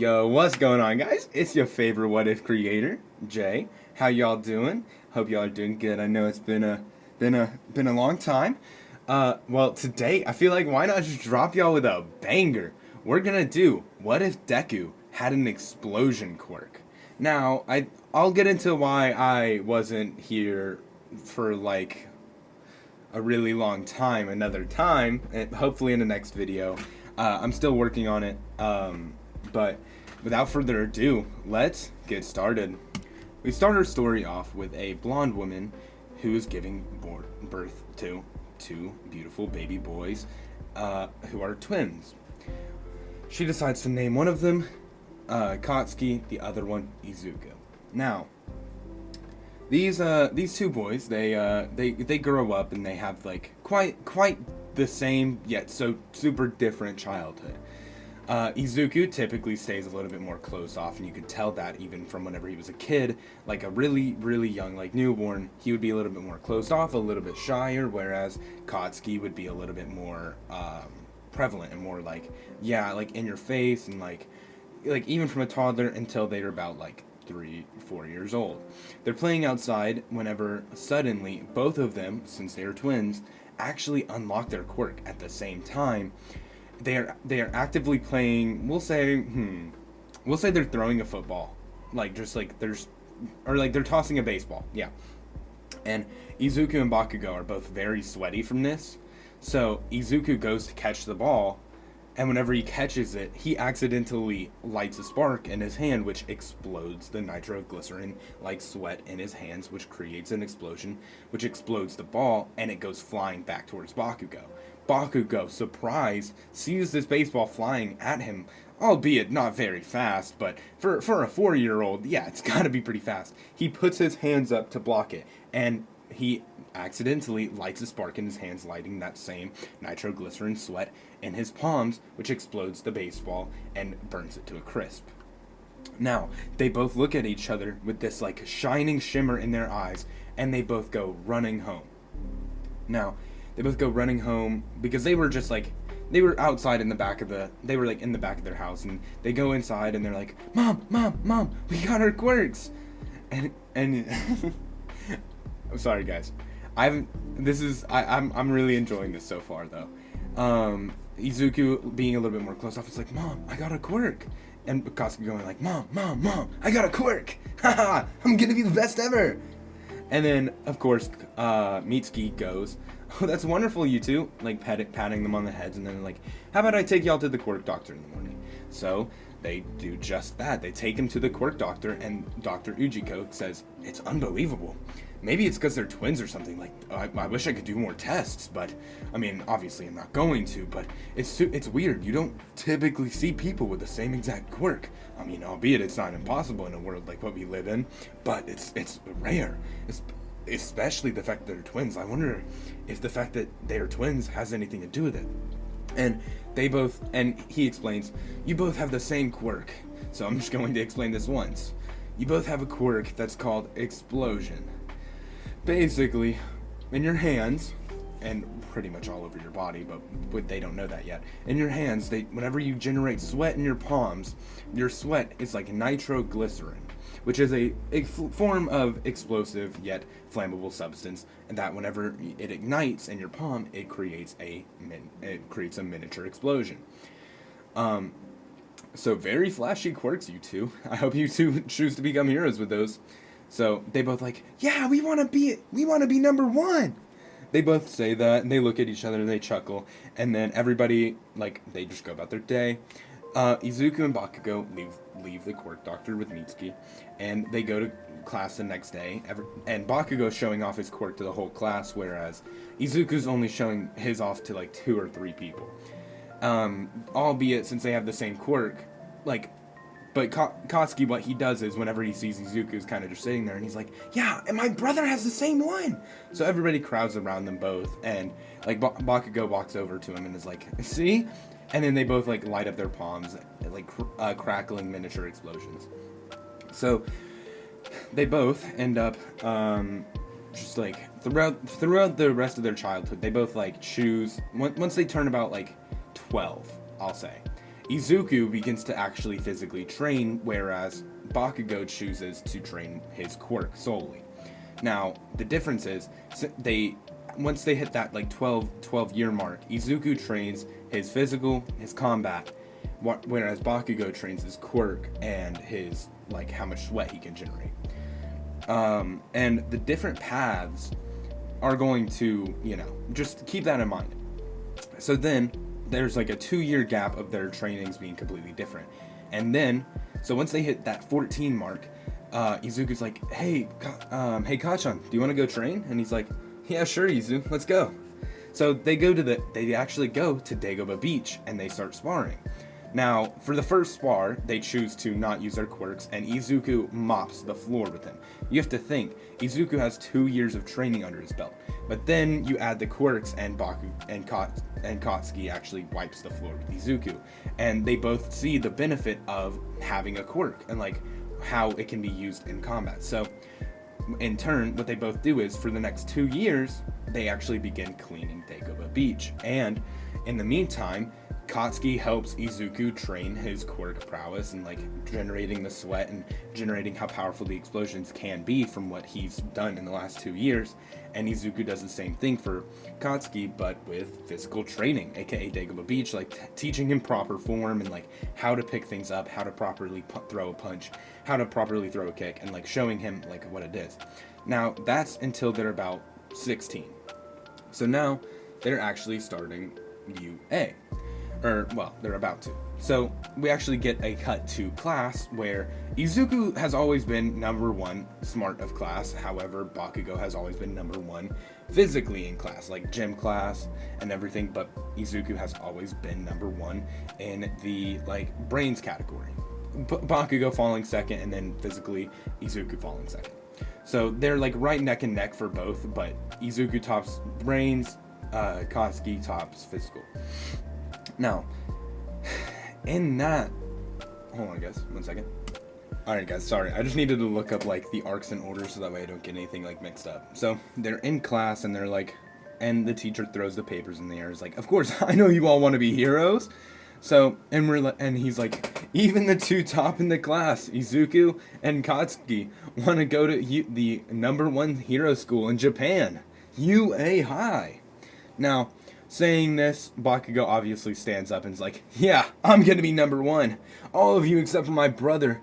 Yo, what's going on, guys? It's your favorite What If creator, Jay. How y'all doing? Hope y'all are doing good. I know it's been a long time. Well, today I feel like why not just drop y'all with a banger? We're gonna do what if Deku had an explosion quirk. Now, I'll get into why I wasn't here for like a really long time another time, and hopefully in the next video. I'm still working on it, but without further ado, let's get started. We start our story off with a blonde woman who is giving birth to two beautiful baby boys who are twins. She decides to name one of them Katsuki, the other one Izuku. Now, these two boys, they grow up and they have like quite the same yet so super different childhood. Izuku typically stays a little bit more closed off, and you could tell that even from whenever he was a kid, like a really young, like newborn, he would be a little bit more closed off, a little bit shyer, whereas Katsuki would be a little bit more prevalent and more like in your face, and like even from a toddler until they're about like 3-4 years old. They're playing outside whenever suddenly both of them, since they are twins, actually unlock their quirk at the same time. They are actively playing. We'll say they're throwing a football, like just like they're tossing a baseball. Yeah, and Izuku and Bakugo are both very sweaty from this. So Izuku goes to catch the ball, and whenever he catches it, he accidentally lights a spark in his hand, which explodes the nitroglycerin like sweat in his hands, which creates an explosion, which explodes the ball, and it goes flying back towards Bakugo. Bakugo, surprised, sees this baseball flying at him, albeit not very fast, but for a 4-year-old, yeah, it's gotta be pretty fast. He puts his hands up to block it, and he accidentally lights a spark in his hands, lighting that same nitroglycerin sweat in his palms, which explodes the baseball and burns it to a crisp. Now, they both look at each other with this like shining shimmer in their eyes, and they both go running home. Now, they both go running home because they were just like, they were outside in the back of their house, and they go inside and they're like, Mom, we got our quirks. And I'm sorry, guys. I'm really enjoying this so far, though. Izuku being a little bit more close off, it's like, Mom, I got a quirk. And Katsuki going like, Mom, I got a quirk. Haha, I'm gonna be the best ever. And then, of course, Mitsuki goes, oh, that's wonderful, you two. Like, patting them on the heads, and then like, how about I take y'all to the quirk doctor in the morning? So they do just that. They take him to the quirk doctor, and Dr. Ujiko says, it's unbelievable. Maybe it's because they're twins or something. Like, I wish I could do more tests, but I mean, obviously I'm not going to. But it's weird. You don't typically see people with the same exact quirk. I mean, albeit it's not impossible in a world like what we live in, but it's rare. Especially the fact that they're twins. I wonder if the fact that they're twins has anything to do with it. And he explains, you both have the same quirk. So I'm just going to explain this once. You both have a quirk that's called explosion. Basically, in your hands, and pretty much all over your body, but they don't know that yet. In your hands, whenever you generate sweat in your palms, your sweat is like nitroglycerin, which is a form of explosive yet flammable substance, and that whenever it ignites in your palm, it creates a miniature explosion. So very flashy quirks, you two. I hope you two choose to become heroes with those. So they both like, yeah, we want to be number one. They both say that, and they look at each other and they chuckle, and then everybody, like, they just go about their day. Izuku and Bakugo leave the quirk doctor with Mitsuki, and they go to class the next day. And Bakugo's showing off his quirk to the whole class, whereas Izuku's only showing his off to like 2 or 3 people. Albeit since they have the same quirk, like. But Katsuki, what he does is whenever he sees Izuku's kind of just sitting there, and he's like, yeah, and my brother has the same one. So everybody crowds around them both, and like Bakugo walks over to him and is like, see? And then they both like light up their palms, like crackling miniature explosions. So they both end up just like throughout the rest of their childhood, they both like choose once they turn about like 12, I'll say. Izuku begins to actually physically train, whereas Bakugo chooses to train his quirk solely. Now, the difference is, once they hit that like 12 year mark, Izuku trains his physical, his combat, whereas Bakugo trains his quirk and his, like, how much sweat he can generate. And the different paths are going to, just keep that in mind. So then, there's like a 2-year gap of their trainings being completely different. And then, so once they hit that 14 mark, Izuku's like, hey Kachan, do you want to go train? And he's like, yeah, sure, Izu, let's go. So they actually go to Dagobah Beach and they start sparring. Now, for the first spar, they choose to not use their quirks, and Izuku mops the floor with him. You have to think, Izuku has 2 years of training under his belt, but then you add the quirks, and Katsuki actually wipes the floor with Izuku, and they both see the benefit of having a quirk and like how it can be used in combat. So, in turn, what they both do is, for the next 2 years, they actually begin cleaning Dagobah Beach, and in the meantime, Katsuki helps Izuku train his quirk prowess and like generating the sweat and generating how powerful the explosions can be from what he's done in the last 2 years. And Izuku does the same thing for Katsuki, but with physical training, aka Dagobah Beach, like teaching him proper form and like how to pick things up, how to properly throw a punch, how to properly throw a kick, and like showing him like what it is. Now that's until they're about 16. So now they're actually starting UA. They're about to. So we actually get a cut to class where Izuku has always been number 1 smart of class. However, Bakugo has always been number 1 physically in class, like gym class and everything. But Izuku has always been number 1 in the like brains category. Bakugo falling second, and then physically Izuku falling second. So they're like right neck and neck for both, but Izuku tops brains, Katsuki tops physical. Now, in that, hold on guys, 1 second. Alright guys, sorry, I just needed to look up like the arcs in order so that way I don't get anything like mixed up. So, they're in class and they're like, and the teacher throws the papers in the air. It's like, of course, I know you all want to be heroes. So, and he's like, even the 2 top in the class, Izuku and Katsuki, want to go to the number 1 hero school in Japan, UA High. Now, saying this, Bakugo obviously stands up and is like, yeah, I'm gonna be number 1. All of you except for my brother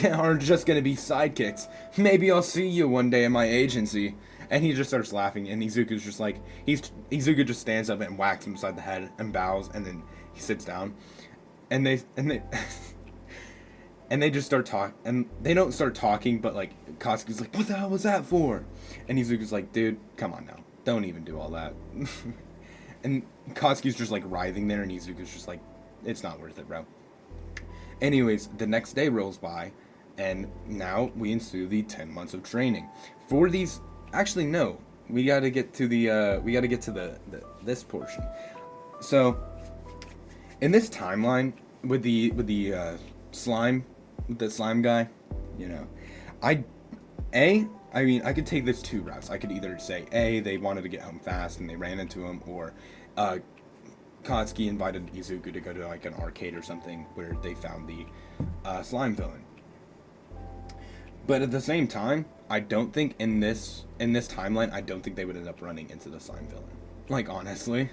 are just gonna be sidekicks. Maybe I'll see you one day in my agency. And he just starts laughing, and Izuku's just like, Izuku just stands up and whacks him beside the head and bows, and then he sits down. And they and they just start talking, and they don't start talking, but like, Katsuki's like, what the hell was that for? And Izuku's like, dude, come on now. Don't even do all that. And Katsuki's just like writhing there, and Izuku's just like, it's not worth it, bro. Anyways, the next day rolls by, and now we ensue the 10 months of training. For these, actually no, we gotta get to this portion. So, in this timeline, with the slime guy, I could take this 2 routes. I could either say A, they wanted to get home fast and they ran into him, or Katsuki invited Izuku to go to like an arcade or something where they found the slime villain. But at the same time, I don't think in this timeline, I don't think they would end up running into the slime villain. Like, honestly,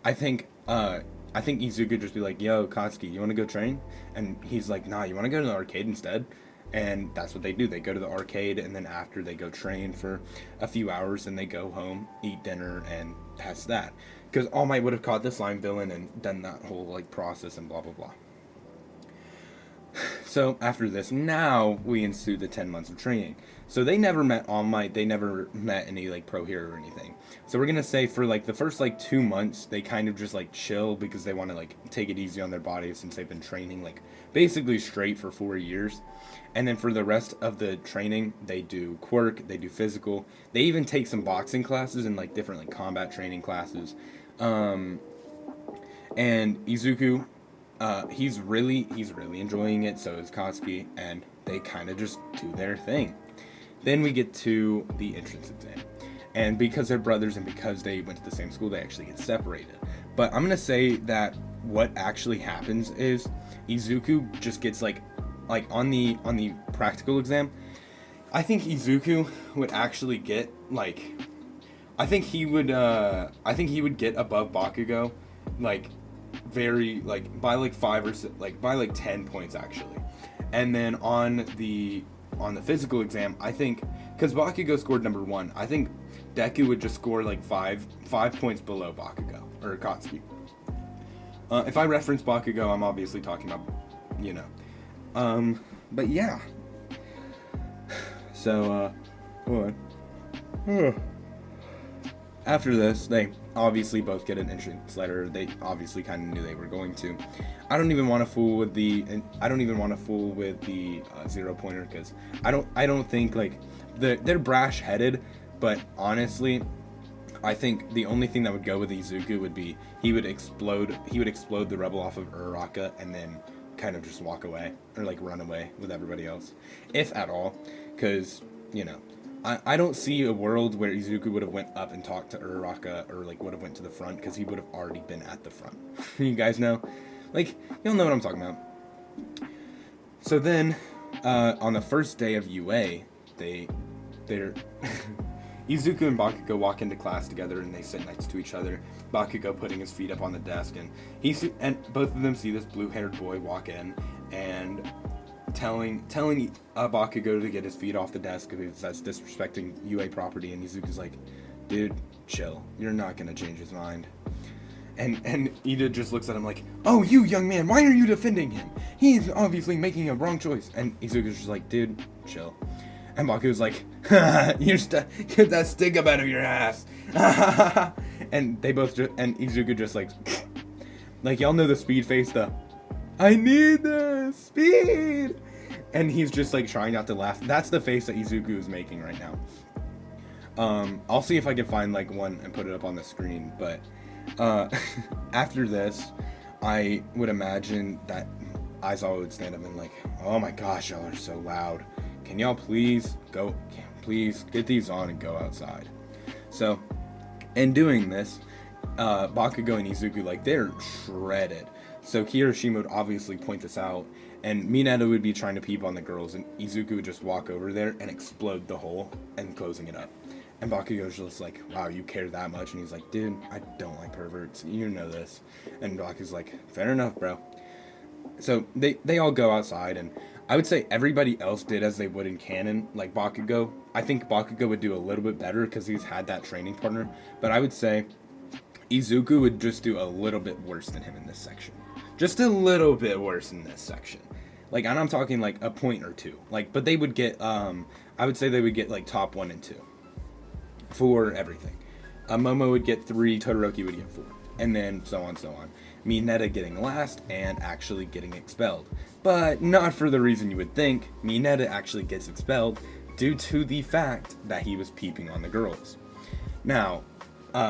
I think Izuku would just be like, yo, Katsuki, you want to go train? And he's like, nah, you want to go to the arcade instead? And that's what they do. They go to the arcade, and then after they go train for a few hours, and they go home, eat dinner, and that's that. Because All Might would have caught the slime villain and done that whole like process and blah blah blah. So after this, now we ensue the 10 months of training. So they never met All Might. They never met any like pro hero or anything. So we're gonna say for like the first like 2 months, they kind of just like chill because they want to like take it easy on their bodies since they've been training like basically straight for 4 years. And then for the rest of the training, they do quirk, they do physical. They even take some boxing classes and like different like combat training classes. And Izuku, he's really enjoying it. So is Katsuki, and they kind of just do their thing. Then we get to the entrance exam, and because they're brothers and because they went to the same school, they actually get separated. But I'm gonna say that what actually happens is Izuku just gets like on the practical exam. I think Izuku would actually get like, I think he would get above Bakugo, like very like by like 10 points actually. And then on the physical exam, I think because Bakugo scored number 1, I think Deku would just score like 5 points below Bakugo or Akatsuki. If I reference Bakugo, I'm obviously talking about, you know. But yeah. So, hold on. After this, they obviously both get an entrance letter. They obviously kind of knew they were going to. I don't even want to fool with the 0-pointer because I don't think like they're brash headed, but honestly, I think the only thing that would go with Izuku would be he would explode the rebel off of Uraraka and then kind of just walk away or like run away with everybody else, if at all, because you know. I don't see a world where Izuku would have went up and talked to Uraraka or like would have went to the front because he would have already been at the front. You guys know? Like, you'll know what I'm talking about. So then, on the first day of UA, they're Izuku and Bakugo walk into class together and they sit next to each other. Bakugo putting his feet up on the desk and both of them see this blue-haired boy walk in and telling Bakugo to get his feet off the desk because that's disrespecting UA property, and Izuku's like, dude, chill, you're not gonna change his mind. And Ida just looks at him like, oh, you young man, why are you defending him? He's obviously making a wrong choice. And Izuku's just like, dude, chill. And Bakugo's like, get that stick up out of your ass. And they both and Izuku just like y'all know the speed face, I need the speed. And he's just like trying not to laugh. That's the face that Izuku is making right now. I'll see if I can find like one and put it up on the screen. But after this, I would imagine that Aizawa would stand up and like, oh my gosh, y'all are so loud. Can y'all please get these on and go outside? So, in doing this, Bakugo and Izuku, like, they're shredded. So Kiyoshima would obviously point this out, and Mineta would be trying to peep on the girls, and Izuku would just walk over there and explode the hole and closing it up. And Bakugo's just like, wow, you care that much? And he's like, dude, I don't like perverts. You know this. And Bakugo's like, fair enough, bro. So they all go outside, and I would say everybody else did as they would in canon, like Bakugo. I think Bakugo would do a little bit better because he's had that training partner, but I would say Izuku would just do a little bit worse than him in this section. Just a little bit worse in this section. Like, and I'm talking like a point or two. Like, but they would get, I would say they would get like top 1 and 2 for everything. Momo would get 3, Todoroki would get 4, and then so on, so on. Mineta getting last and actually getting expelled. But not for the reason you would think. Mineta actually gets expelled due to the fact that he was peeping on the girls. Now,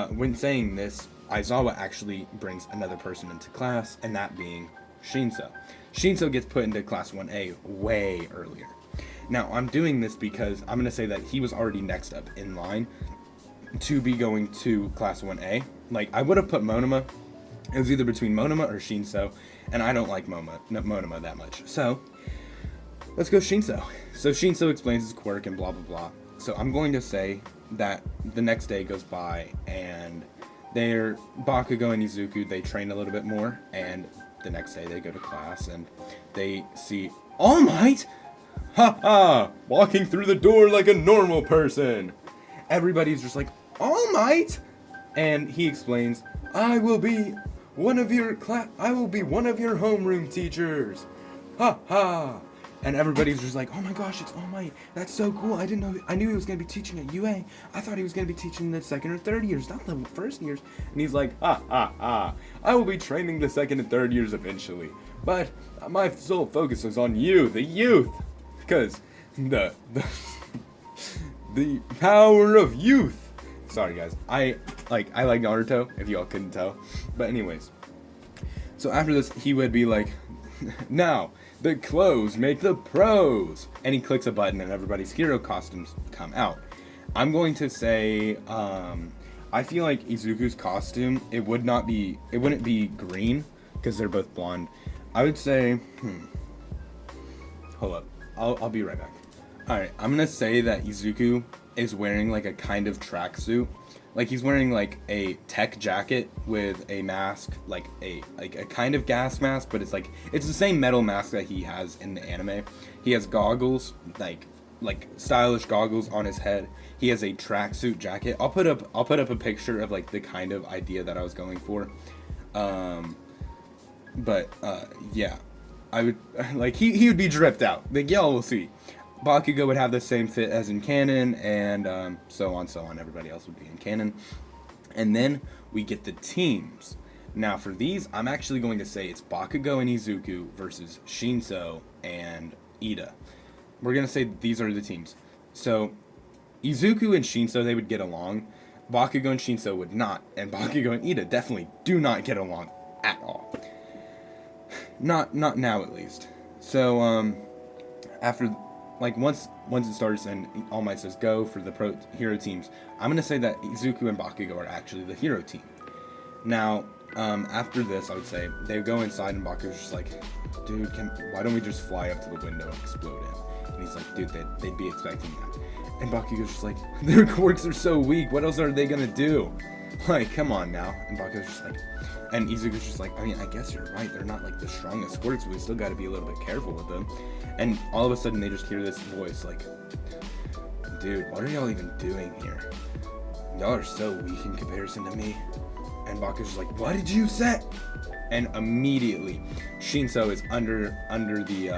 when saying this, Aizawa actually brings another person into class, and that being Shinso. Shinso gets put into class 1A way earlier. Now, I'm doing this because I'm going to say that he was already next up in line to be going to class 1A. Like, I would have put Monoma. It was either between Monoma or Shinso, and I don't like Monoma that much. So, let's go Shinso. So, Shinso explains his quirk and blah, blah, blah. So, I'm going to say that the next day goes by, and Bakugo and Izuku, they train a little bit more, and the next day they go to class, and they see All Might! Ha ha! Walking through the door like a normal person! Everybody's just like, All Might! And he explains, I will be one of your homeroom teachers! Ha ha! And everybody's just like, oh my gosh, it's All Might. That's so cool. I didn't know. I knew he was going to be teaching at UA. I thought he was going to be teaching the second or third years, not the first years. And he's like, ha ha ha. I will be training the second and third years eventually. But my sole focus is on you, the youth. Because the power of youth. Sorry guys. I like Naruto, if y'all couldn't tell. But anyways. So after this, he would be like, now, the clothes make the pros. And he clicks a button and everybody's hero costumes come out. I'm going to say, I feel like Izuku's costume, it wouldn't be green, because they're both blonde. I would say, hold up, I'll be right back. All right, I'm gonna say that Izuku is wearing like a kind of tracksuit. Like he's wearing like a tech jacket with a mask, like a kind of gas mask, but it's the same metal mask that he has in the anime. He has goggles, like stylish goggles on his head. He has a tracksuit jacket. I'll put up a picture of like the kind of idea that I was going for. Yeah, I would like he would be dripped out. Like y'all will see. Bakugo would have the same fit as in canon, and so on. Everybody else would be in canon. And then we get the teams. Now for these, I'm actually going to say it's Bakugo and Izuku versus Shinso and Ida. We're going to say these are the teams. So Izuku and Shinso, they would get along. Bakugo and Shinso would not. And Bakugo and Ida definitely do not get along at all. Not now at least. So after... like once it starts and All Might says go for the hero teams, I'm gonna say that Izuku and Bakugo are actually the hero team. Now, after this, I would say they go inside and Bakugo's just like, dude, why don't we just fly up to the window and explode him? And he's like, dude, they'd be expecting that. And Bakugo's just like, their quirks are so weak. What else are they gonna do? Like, come on now. And Bakugo's just like, and Izuku's just like, I mean, I guess you're right. They're not like the strongest quirks, but we still got to be a little bit careful with them. And all of a sudden, they just hear this voice like, dude, what are y'all even doing here? Y'all are so weak in comparison to me. And Bakugo's just like, what did you say? And immediately, Shinso is under the,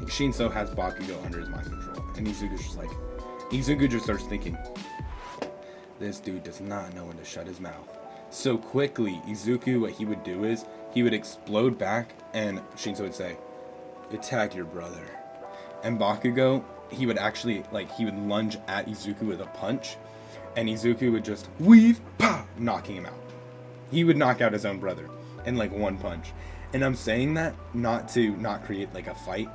Shinso has Bakugo under his mind control. And Izuku just starts thinking, this dude does not know when to shut his mouth. So quickly, Izuku, what he would do is, he would explode back, and Shinso would say, attack your brother. And Bakugo, he would lunge at Izuku with a punch, and Izuku would just weave, pa, knocking him out. He would knock out his own brother in like one punch. And I'm saying that not to not create like a fight,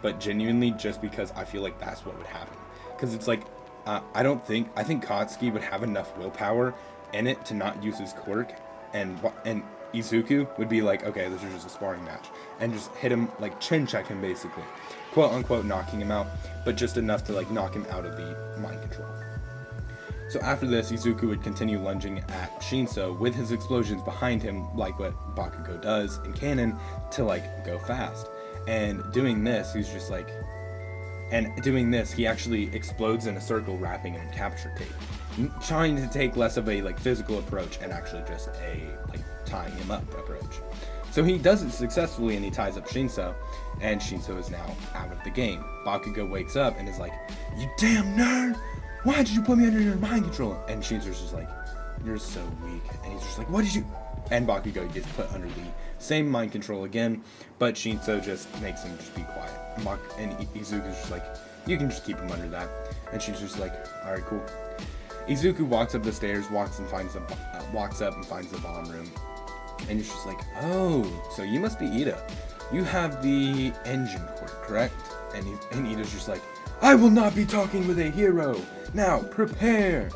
but genuinely just because I feel like that's what would happen. Because it's like, I think Katsuki would have enough willpower in it to not use his quirk, and Izuku would be like, okay, this is just a sparring match, and just hit him, like chin check him basically, quote unquote knocking him out, but just enough to like knock him out of the mind control. So after this, Izuku would continue lunging at Shinso with his explosions behind him, like what Bakugo does in canon, to like go fast. And doing this, he actually explodes in a circle, wrapping him in capture tape, trying to take less of a like physical approach and actually just a like tying him up approach. So he does it successfully, and he ties up Shinso, and Shinso is now out of the game. Bakugo wakes up and is like, you damn nerd! Why did you put me under your mind control? And Shinso's just like, you're so weak. And he's just like, what did you... And Bakugo gets put under the same mind control again, but Shinso just makes him just be quiet. And Izuku's just like, you can just keep him under that. And she's just like, alright, cool. Izuku walks up the stairs, walks up and finds the bomb room. And he's just like, oh, so you must be Ida. You have the engine quirk, correct? And Ida's just like, I will not be talking with a hero. Now, prepare.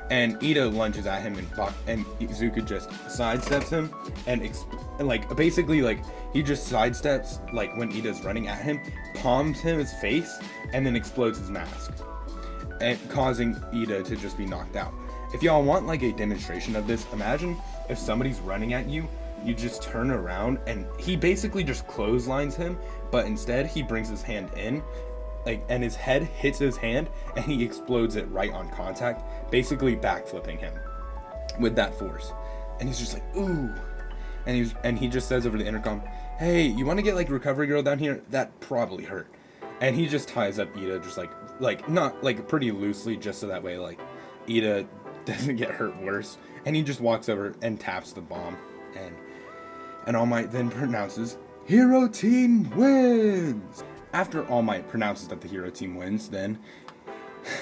And Ida lunges at him, and Izuku just sidesteps him, and basically he just sidesteps, like when Ida's running at him, palms him his face, and then explodes his mask, and causing Ida to just be knocked out. If y'all want like a demonstration of this, imagine if somebody's running at you, you just turn around, and he basically just clotheslines him, but instead he brings his hand in, and his head hits his hand, and he explodes it right on contact, basically backflipping him with that force. And he's just like, ooh. And he just says over the intercom, hey, you want to get like Recovery Girl down here? That probably hurt. And he just ties up Ida just not like pretty loosely, just so that way like Ida doesn't get hurt worse. And he just walks over and taps the bomb, and All Might then pronounces, Hero Team wins! After All Might pronounces that the hero team wins, then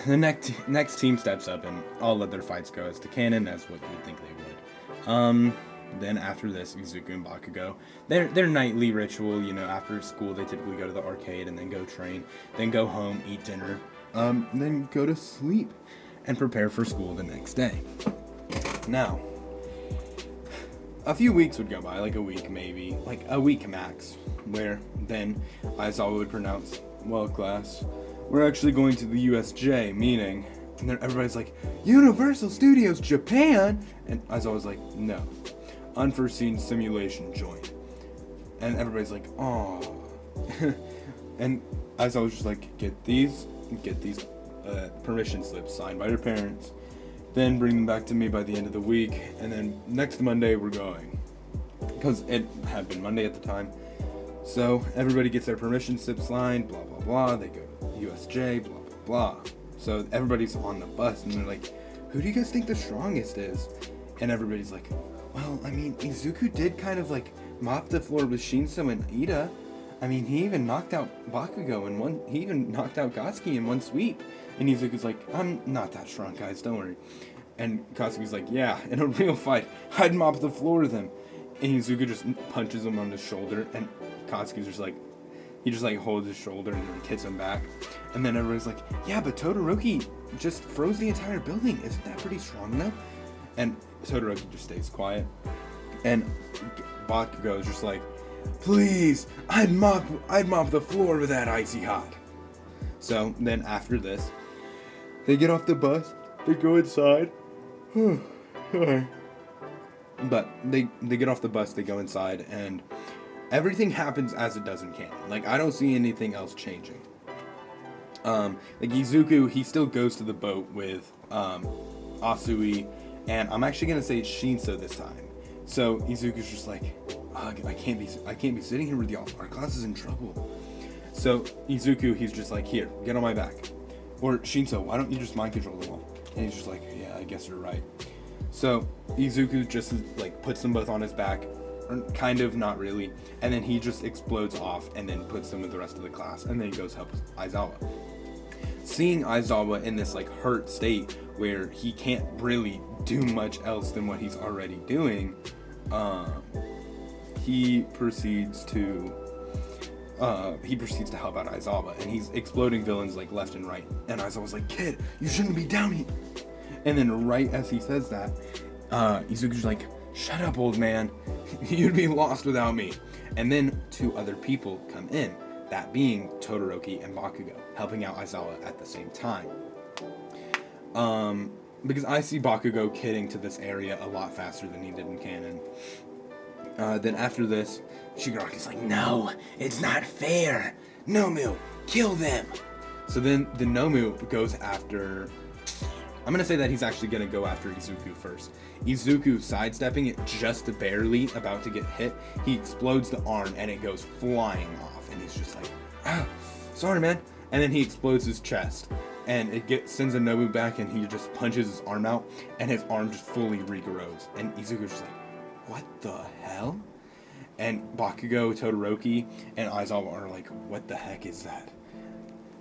the next team steps up, and all other fights go as to canon, as what you would think they would. Then after this, Izuku and Bakugo, their nightly ritual, after school they typically go to the arcade and then go train, then go home, eat dinner, then go to sleep and prepare for school the next day. Now, a few weeks would go by, like a week maybe, like a week max, where then Aizawa would pronounce, well, class, we're actually going to the USJ, meaning, and then everybody's like, Universal Studios Japan, and Aizawa's like, no, unforeseen simulation joint, and everybody's like, oh, and Aizawa's just like, get these permission slips signed by your parents, then bring them back to me by the end of the week, and then next Monday we're going, because it had been Monday at the time. So everybody gets their permission slips signed, blah blah blah. They go to USJ, blah blah blah. So everybody's on the bus, and they're like, "Who do you guys think the strongest is?" And everybody's like, "Well, I mean, Izuku did kind of like mop the floor with Shinso and Ida. I mean, he even knocked out Bakugo in one. He even knocked out Katsuki in one sweep." And Izuku's like, "I'm not that strong, guys. Don't worry." And Katsuki's like, "Yeah, in a real fight, I'd mop the floor with him." And Izuku just punches him on the shoulder, and Katsuki's just like, he just like holds his shoulder and like hits him back. And then everybody's like, "Yeah, but Todoroki just froze the entire building. Isn't that pretty strong though?" And Todoroki just stays quiet. And Bakugo is just like, "Please, I'd mop the floor with that icy hot." So then after this, they get off the bus, they go inside. But they get off the bus, they go inside, and everything happens as it does in canon. Like, I don't see anything else changing. Like, Izuku, he still goes to the boat with Asui, and I'm actually gonna say Shinso this time. So Izuku's just like, I can't be sitting here with y'all. Our class is in trouble. So Izuku, he's just like, here, get on my back. Or Shinso, why don't you just mind control them all? And he's just like, yeah, I guess you're right. So Izuku just like puts them both on his back, or kind of, not really, and then he just explodes off and then puts them with the rest of the class, and then he goes help Aizawa. Seeing Aizawa in this like hurt state where he can't really do much else than what he's already doing, he proceeds to help out Aizawa, and he's exploding villains like left and right. And Aizawa's like, "Kid, you shouldn't be down here." And then right as he says that, Izuku's like, "Shut up, old man. You'd be lost without me." And then two other people come in, that being Todoroki and Bakugo, helping out Aizawa at the same time. Because I see Bakugo kidding to this area a lot faster than he did in canon. Then after this, Shigaraki's like, "No, it's not fair. Nomu, kill them." So then the Nomu goes after... I'm going to say that he's actually going to go after Izuku first. Izuku sidestepping it just barely, about to get hit. He explodes the arm and it goes flying off. And he's just like, "Ah, sorry, man." And then he explodes his chest. And it sends a Nomu back, and he just punches his arm out. And his arm just fully regrows. And Izuku's just like, "What the hell?" And Bakugo, Todoroki, and Aizawa are like, "What the heck is that?"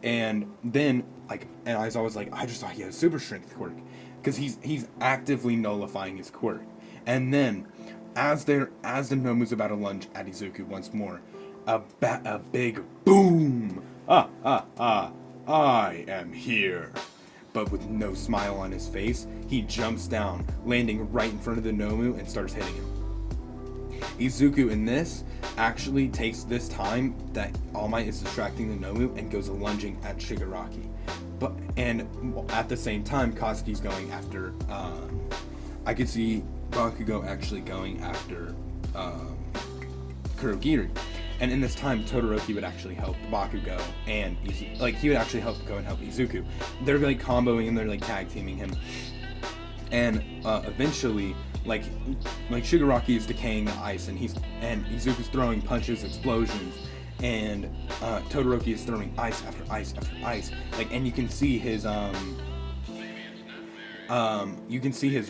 And then, and Aizawa's like, "I just thought he had a super strength quirk." Because he's actively nullifying his quirk. And then, as the Nomu's about to lunge at Izuku once more, a big boom! I am here. But with no smile on his face, he jumps down, landing right in front of the Nomu and starts hitting him. Izuku in this actually takes this time that All Might is distracting the Nomu and goes lunging at Shigaraki. And at the same time, Katsuki's going after, I could see Bakugo actually going after Kurogiri. And in this time, Todoroki would actually help Bakugo, and he would actually go and help Izuku. They're like comboing and they're like tag teaming him. And eventually, like Shigaraki is decaying the ice, and Izuku's throwing punches, explosions, and Todoroki is throwing ice after ice after ice. And you can see his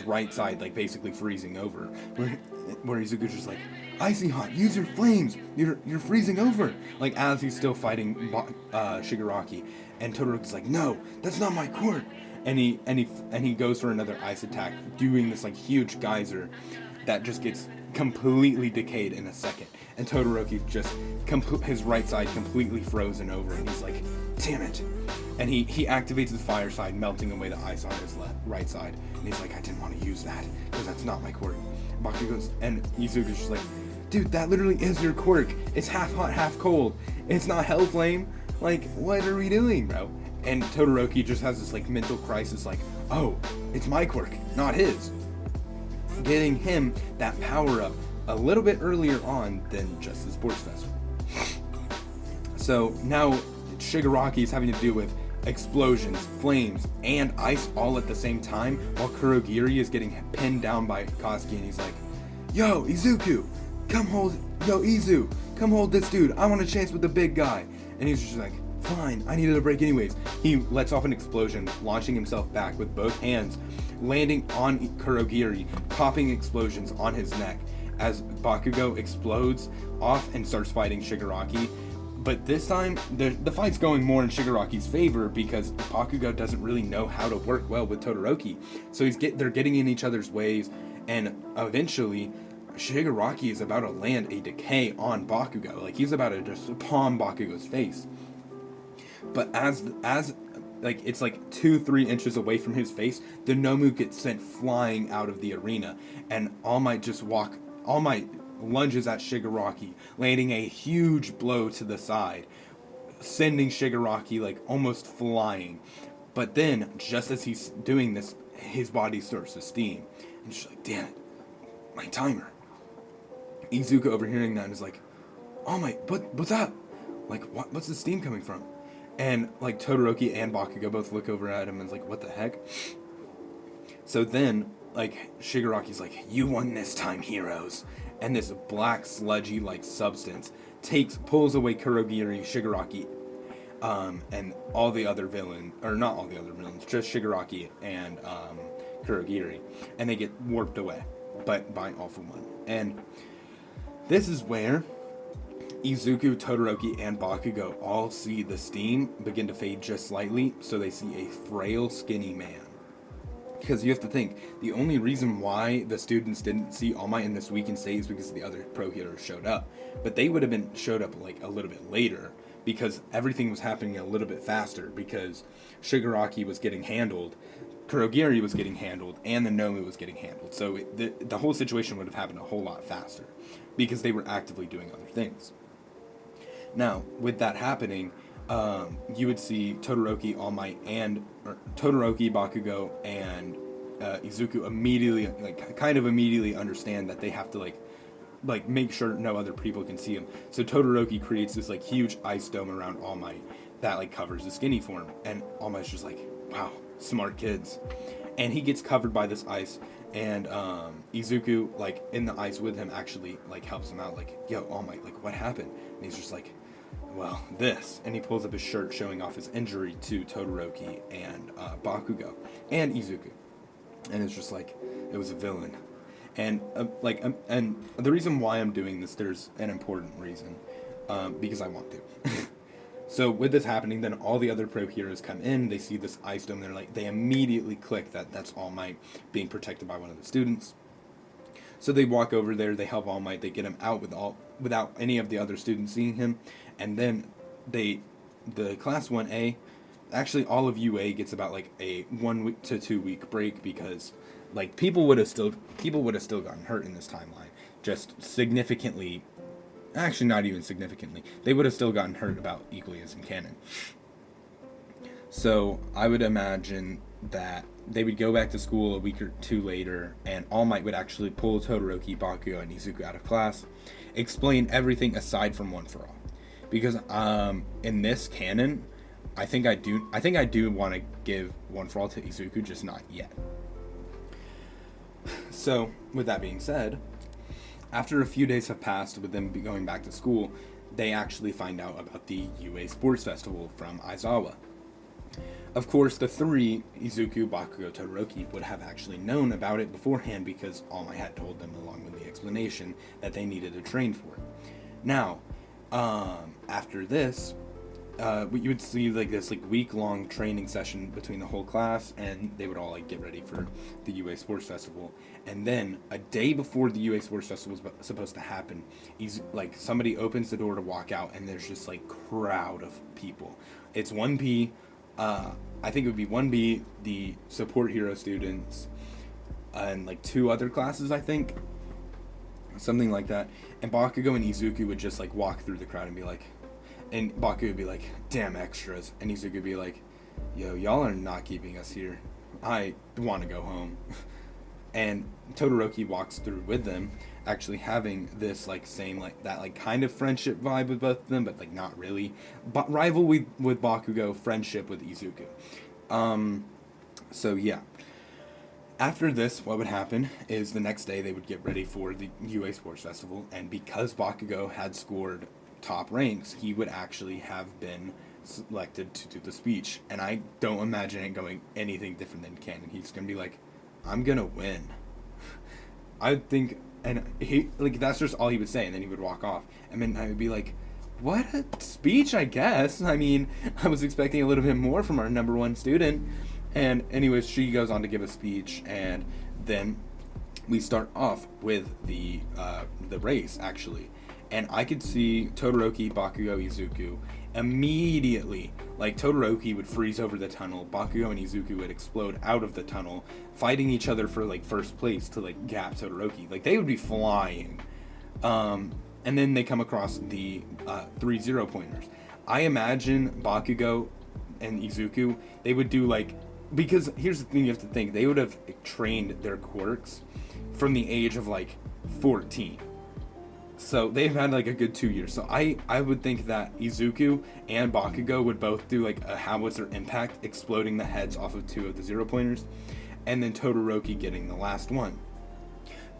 right side like basically freezing over, where Izuku's just like, "Icy hot, use your flames, you're freezing over," like as he's still fighting Shigaraki. And Todoroki's like, "No, that's not my quirk." And he goes for another ice attack, doing this like huge geyser that just gets completely decayed in a second. And Todoroki just his right side completely frozen over, and he's like, "Damn it!" And he activates his fire side, melting away the ice on his right side. And he's like, "I didn't want to use that because that's not my quirk." Bakugo's and Izuku's just like, dude, that literally is your quirk. It's half hot, half cold. It's not hell flame. Like, what are we doing, bro? And Todoroki just has this like mental crisis, like, oh, it's my quirk, not his. Getting him that power up a little bit earlier on than just the sports festival. So now Shigaraki is having to deal with explosions, flames, and ice all at the same time, while Kurogiri is getting pinned down by Kosuke, and he's like, yo, Izuku, come hold this dude, I want a chance with the big guy. And he's just like, fine, I needed a break anyways. He lets off an explosion, launching himself back with both hands, landing on Kurogiri, popping explosions on his neck as Bakugo explodes off and starts fighting Shigaraki. But this time, the fight's going more in Shigaraki's favor because Bakugo doesn't really know how to work well with Todoroki. So they're getting in each other's ways, and eventually, Shigaraki is about to land a decay on Bakugo. Like, he's about to just palm Bakugo's face. But as like, it's like 2-3 inches away from his face, the Nomu gets sent flying out of the arena, and All Might lunges at Shigaraki, landing a huge blow to the side, sending Shigaraki like almost flying. But then, just as he's doing this, his body starts to steam. And she's like, damn it, my timer. Izuku overhearing that is like, oh my, what's that? Like, what's the steam coming from? And like Todoroki and Bakugo both look over at him and is like, what the heck? So then, like, Shigaraki's like, you won this time, heroes. And this black sludgy like substance pulls away Kurogiri, Shigaraki, and all the other villains, or not all the other villains, just Shigaraki and Kurogiri, and they get warped away, but by All For One. And this is where Izuku, Todoroki, and Bakugo all see the steam begin to fade just slightly, so they see a frail, skinny man. Because you have to think, the only reason why the students didn't see All Might in this weakened state is because the other pro heroes showed up. But they would have showed up like a little bit later, because everything was happening a little bit faster, because Shigaraki was getting handled, Kurogiri was getting handled, and the Nomu was getting handled. So the whole situation would have happened a whole lot faster, because they were actively doing other things. Now, with that happening, you would see Todoroki, All Might, and Todoroki, Bakugo, and Izuku immediately understand that they have to like make sure no other people can see him. So Todoroki creates this like huge ice dome around All Might that like covers the skinny form, and All Might's just like, wow, smart kids. And he gets covered by this ice, and Izuku, like in the ice with him, actually like helps him out, like, yo, All Might, like, what happened? And he's just like, well, this. And he pulls up his shirt showing off his injury to Todoroki and Bakugo and Izuku. And it's just like, it was a villain. And and the reason why I'm doing this, there's an important reason, because I want to. So with this happening, then all the other pro heroes come in, they see this ice dome, they immediately click that that's All Might being protected by one of the students. So they walk over there, they help All Might, they get him out without any of the other students seeing him, and then the class 1A, actually all of UA gets about like a 1 week to 2 week break, because like people would have still gotten hurt in this timeline, just significantly. Actually, not even significantly. They would have still gotten hurt about equally as in canon. So I would imagine that they would go back to school a week or two later, and All Might would actually pull Todoroki, Bakugo, and Izuku out of class, explain everything aside from One For All. Because in this canon, I think I do want to give One For All to Izuku, just not yet. So, with that being said, after a few days have passed with them going back to school, they actually find out about the UA Sports Festival from Aizawa. Of course, the three, Izuku, Bakugo, Todoroki, would have actually known about it beforehand, because All Might had told them, along with the explanation, that they needed to train for it. Now, after this, you would see like this like week-long training session between the whole class, and they would all like get ready for the UA Sports Festival. And then a day before the UA Sports Festival was supposed to happen, like somebody opens the door to walk out, and there's just like crowd of people. It's 1P. I think it would be 1B, the support hero students, and like 2 other classes, I think. something like that. And Bakugo and Izuku would just like walk through the crowd and be like, and Bakugo would be like, damn extras, and Izuku would be like, yo, y'all are not keeping us here. I want to go home. And Todoroki walks through with them, actually having this like same like that like kind of friendship vibe with both of them, but like not really. Rival with Bakugo, friendship with Izuku. So yeah. After this, what would happen is the next day they would get ready for the UA Sports Festival, and because Bakugo had scored top ranks, he would actually have been selected to do the speech. And I don't imagine it going anything different than canon. He's gonna be like, I'm gonna win. I think, and he like that's just all he would say, and then he would walk off, and then I would be like, what a speech, I guess. I mean, I was expecting a little bit more from our number one student. And anyways, she goes on to give a speech, and then we start off with the race, actually. And I could see Todoroki, Bakugo, Izuku immediately, like Todoroki would freeze over the tunnel, Bakugo and Izuku would explode out of the tunnel, fighting each other for like first place to like gap Todoroki. Like they would be flying. And then they come across the 3 0-pointers. I imagine Bakugo and Izuku, they would do like, because here's the thing you have to think, they would have trained their quirks from the age of like 14. So they've had like a good 2 years. So I would think that Izuku and Bakugo would both do like a howitzer impact, exploding the heads off of 2 of the 0-pointers, and then Todoroki getting the last one.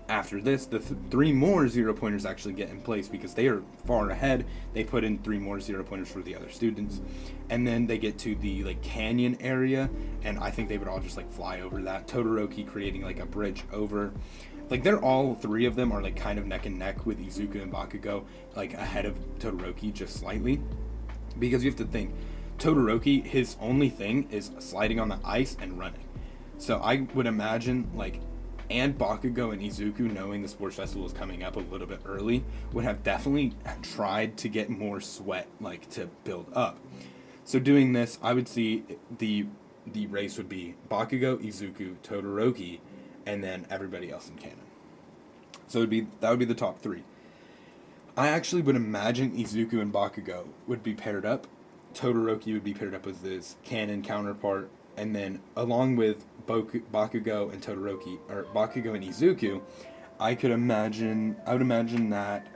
After this, the 3 more 0-pointers actually get in place because they are far ahead. They put in 3 more 0-pointers for the other students. And then they get to the like canyon area, and I think they would all just like fly over that. Todoroki creating like a bridge over. Like they're all 3 of them are like kind of neck and neck with Izuku and Bakugo, like ahead of Todoroki just slightly. Because you have to think, Todoroki, his only thing is sliding on the ice and running. So I would imagine like, and Bakugo and Izuku, knowing the sports festival is coming up a little bit early, would have definitely tried to get more sweat, like, to build up. So doing this, I would see the race would be Bakugo, Izuku, Todoroki, and then everybody else in canon. So that would be the top 3. I actually would imagine Izuku and Bakugo would be paired up. Todoroki would be paired up with his canon counterpart, and then along with Bakugo and Todoroki, or Bakugo and Izuku, I would imagine that,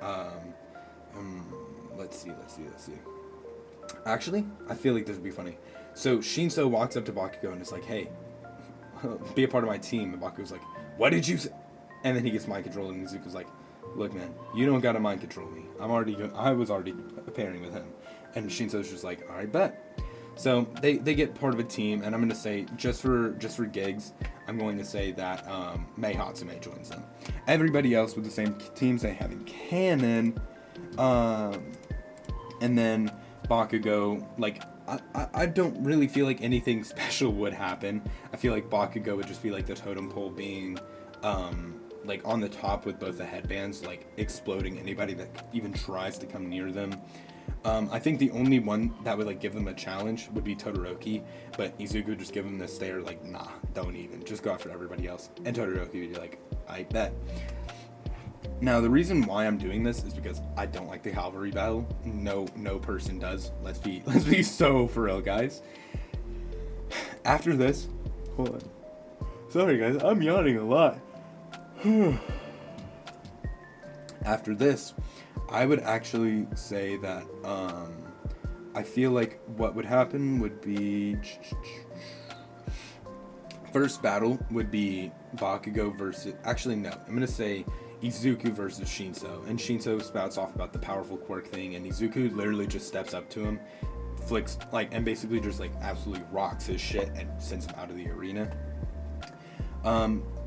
let's see. Actually, I feel like this would be funny. So Shinso walks up to Bakugo and is like, hey, be a part of my team. And Bakugo's like, what did you say? And then he gets mind controlled, and Izuku's like, look, man, you don't gotta mind control me. I was already pairing with him. And Shinso's just like, all right, bet. So they get part of a team, and I'm going to say, just for gigs, I'm going to say that Mei Hatsume joins them. Everybody else with the same teams they have in canon, and then Bakugo, like, I don't really feel like anything special would happen. I feel like Bakugo would just be like the totem pole being, like, on the top with both the headbands, like, exploding anybody that even tries to come near them. I think the only one that would like give them a challenge would be Todoroki, but Izuku would just give him the stare like, nah, don't even, just go after everybody else. And Todoroki would be like, I bet. Now the reason why I'm doing this is because I don't like the cavalry battle. No person does. Let's be so for real, guys. After this, hold on. Sorry guys, I'm yawning a lot. After this, I would actually say that I feel like what would happen would be, first battle would be Bakugo versus, actually no, I'm going to say Izuku versus Shinso. And Shinso spouts off about the powerful quirk thing, and Izuku literally just steps up to him, flicks, like, and basically just like absolutely rocks his shit and sends him out of the arena.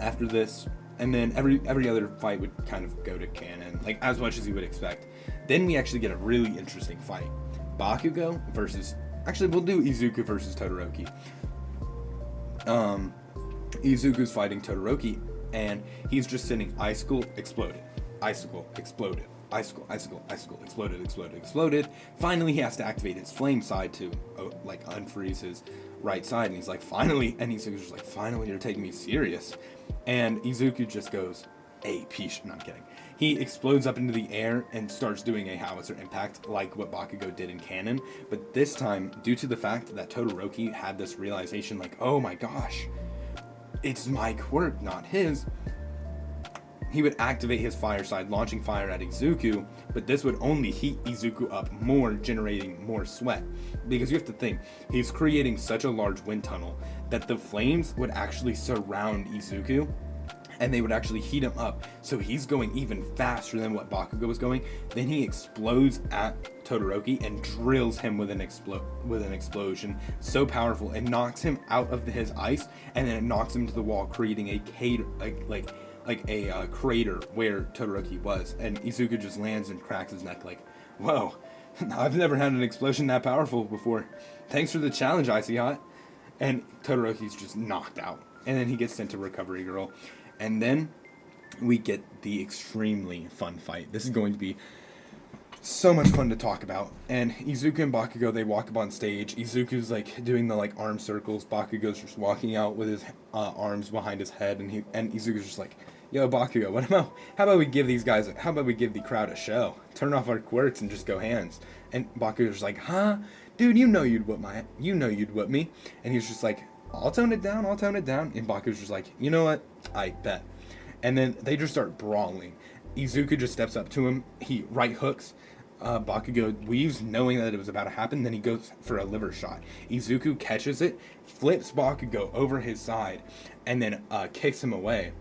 After this, and then every other fight would kind of go to canon, like as much as you would expect. Then we actually get a really interesting fight. Bakugo versus, actually we'll do Izuku versus Todoroki. Izuku's fighting Todoroki, and he's just sending icicle, exploded, icicle, exploded, icicle, exploded. Finally he has to activate his flame side to like unfreeze his right side, and he's like, finally, and Izuku's just like, finally you're taking me serious. And Izuku just goes, hey, peace. No, I'm kidding. He explodes up into the air and starts doing a howitzer impact like what Bakugo did in canon. But this time, due to the fact that Todoroki had this realization like, oh my gosh, it's my quirk, not his, he would activate his fire side, launching fire at Izuku, but this would only heat Izuku up more, generating more sweat. Because you have to think, he's creating such a large wind tunnel that the flames would actually surround Izuku, and they would actually heat him up. So he's going even faster than what Bakugo was going. Then he explodes at Todoroki and drills him with an explosion so powerful, and knocks him out of his ice, and then it knocks him to the wall, creating a crater where Todoroki was. And Izuku just lands and cracks his neck like, whoa, I've never had an explosion that powerful before. Thanks for the challenge, Icy Hot. And Todoroki's just knocked out. And then he gets sent to Recovery Girl. And then we get the extremely fun fight. This is going to be so much fun to talk about. And Izuku and Bakugo, they walk up on stage. Izuku's like doing the like arm circles. Bakugo's just walking out with his arms behind his head, and Izuku's just like, yo, Bakugo, how about we give the crowd a show? Turn off our quirks and just go hands. And Bakugo's just like, huh? Dude, you know you'd whip me. And he's just like, I'll tone it down. And Bakugo's just like, you know what? I bet. And then they just start brawling. Izuku just steps up to him. He right hooks. Bakugo weaves, knowing that it was about to happen. Then he goes for a liver shot. Izuku catches it, flips Bakugo over his side, and then kicks him away.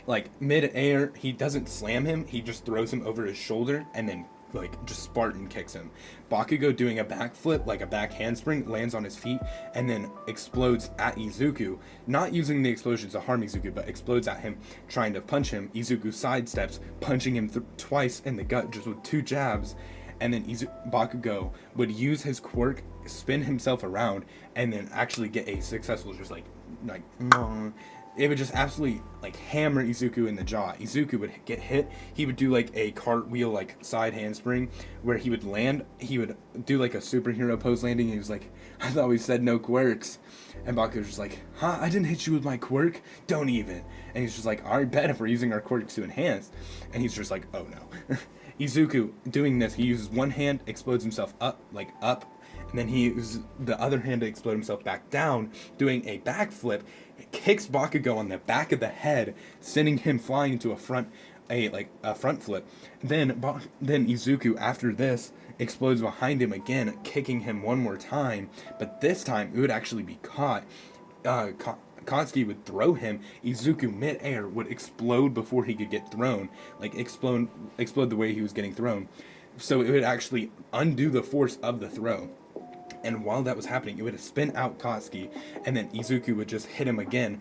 Like mid-air, he doesn't slam him. He just throws him over his shoulder, and then like just Spartan kicks him. Bakugo doing a backflip, like a back handspring, lands on his feet, and then explodes at Izuku. Not using the explosion to harm Izuku, but explodes at him, trying to punch him. Izuku sidesteps, punching him twice in the gut just with 2 jabs. And then Bakugo would use his quirk, spin himself around, and then actually get a successful just like it would just absolutely like hammer Izuku in the jaw. Izuku would get hit. He would do like a cartwheel, like side handspring, where he would land. He would do like a superhero pose landing. He was like, I thought we said no quirks. And Bakugo was just like, huh? I didn't hit you with my quirk? Don't even. And he's just like, alright, bet if we're using our quirks to enhance. And he's just like, oh no. Izuku doing this, he uses one hand, explodes himself up, and then he uses the other hand to explode himself back down, doing a backflip, kicks Bakugo on the back of the head, sending him flying into a front flip. Then Izuku, after this, explodes behind him again, kicking him one more time, but this time it would actually be caught. Katsuki would throw him. Izuku mid-air would explode before he could get thrown, like explode the way he was getting thrown. So it would actually undo the force of the throw. And while that was happening, it would spin out Katsuki, and then Izuku would just hit him again,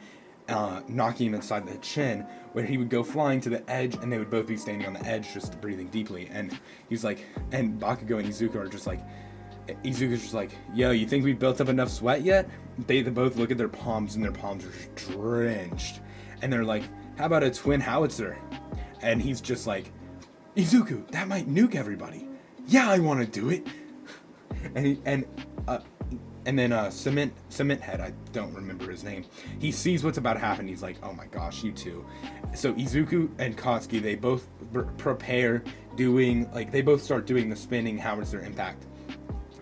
knocking him inside the chin, where he would go flying to the edge, and they would both be standing on the edge, just breathing deeply. And he's like, and Bakugo and Izuku are just like, Izuku's just like, yo, you think we built up enough sweat yet? They both look at their palms, and their palms are drenched. And they're like, how about a twin howitzer? And he's just like, Izuku, that might nuke everybody. Yeah, I want to do it. And then Cement Head, I don't remember his name. He sees what's about to happen. He's like, oh my gosh, you two. So Izuku and Katsuki, they both prepare they both start doing the spinning howitzer impact.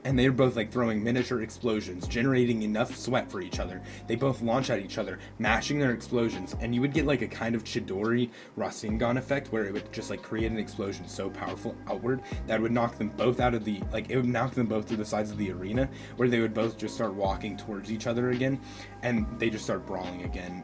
And they're both like throwing miniature explosions, generating enough sweat for each other. They both launch at each other, mashing their explosions, and you would get like a kind of Chidori Rasengan effect where it would just like create an explosion so powerful outward that would knock them both it would knock them both to the sides of the arena, where they would both just start walking towards each other again, and they just start brawling again.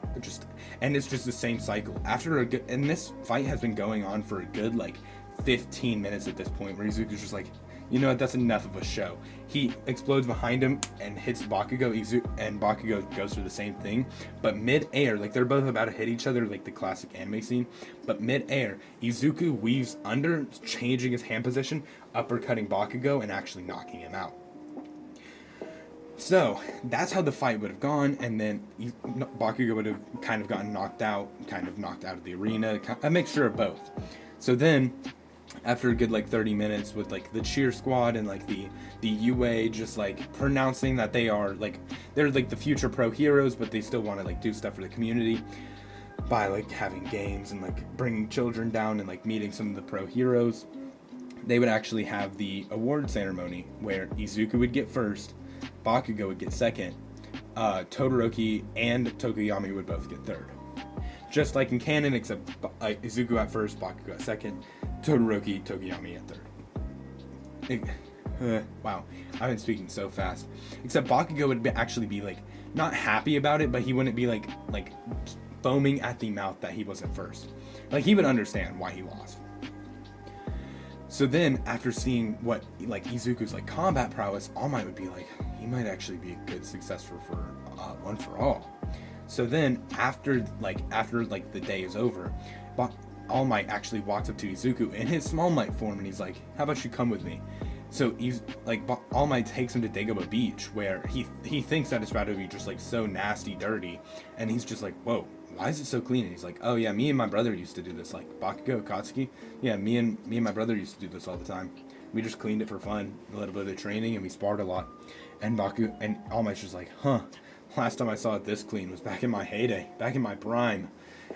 And it's just the same cycle. And this fight has been going on for a good like 15 minutes at this point, where Izuku's just like, you know what, that's enough of a show. He explodes behind him and hits Bakugo, and Bakugo goes through the same thing. But mid-air, like they're both about to hit each other, like the classic anime scene. But mid-air, Izuku weaves under, changing his hand position, uppercutting Bakugo, and actually knocking him out. So, that's how the fight would have gone, and then Bakugo would have kind of gotten knocked out of the arena, a mixture of both. So then, after a good like 30 minutes with like the cheer squad and like the UA just like pronouncing that they're like the future pro heroes, but they still want to like do stuff for the community, by like having games and like bringing children down and like meeting some of the pro heroes. They would actually have the award ceremony where Izuku would get first, Bakugo would get second, Todoroki and Tokoyami would both get third. Just like in canon, except Izuku at first, Bakugo at second, Todoroki, Tokoyami at third. Wow, I've been speaking so fast. Except Bakugo would actually be like not happy about it, but he wouldn't be like foaming at the mouth that he wasn't first. Like he would understand why he lost. So then, after seeing what like Izuku's like combat prowess, All Might would be like, he might actually be a good successor for One for All. So then, after the day is over, All Might actually walks up to Izuku in his Small Might form, and he's like, "How about you come with me?" So he's like, All Might takes him to Dagobah Beach, where he thinks that it's about to be just like so nasty, dirty, and he's just like, "Whoa, why is it so clean?" And he's like, "Oh yeah, me and my brother used to do this, like Bakugo, Katsuki. Yeah, me and my brother used to do this all the time. We just cleaned it for fun, a little bit of training, and we sparred a lot." And All Might's just like, "Huh, last time I saw it this clean was back in my heyday, back in my prime."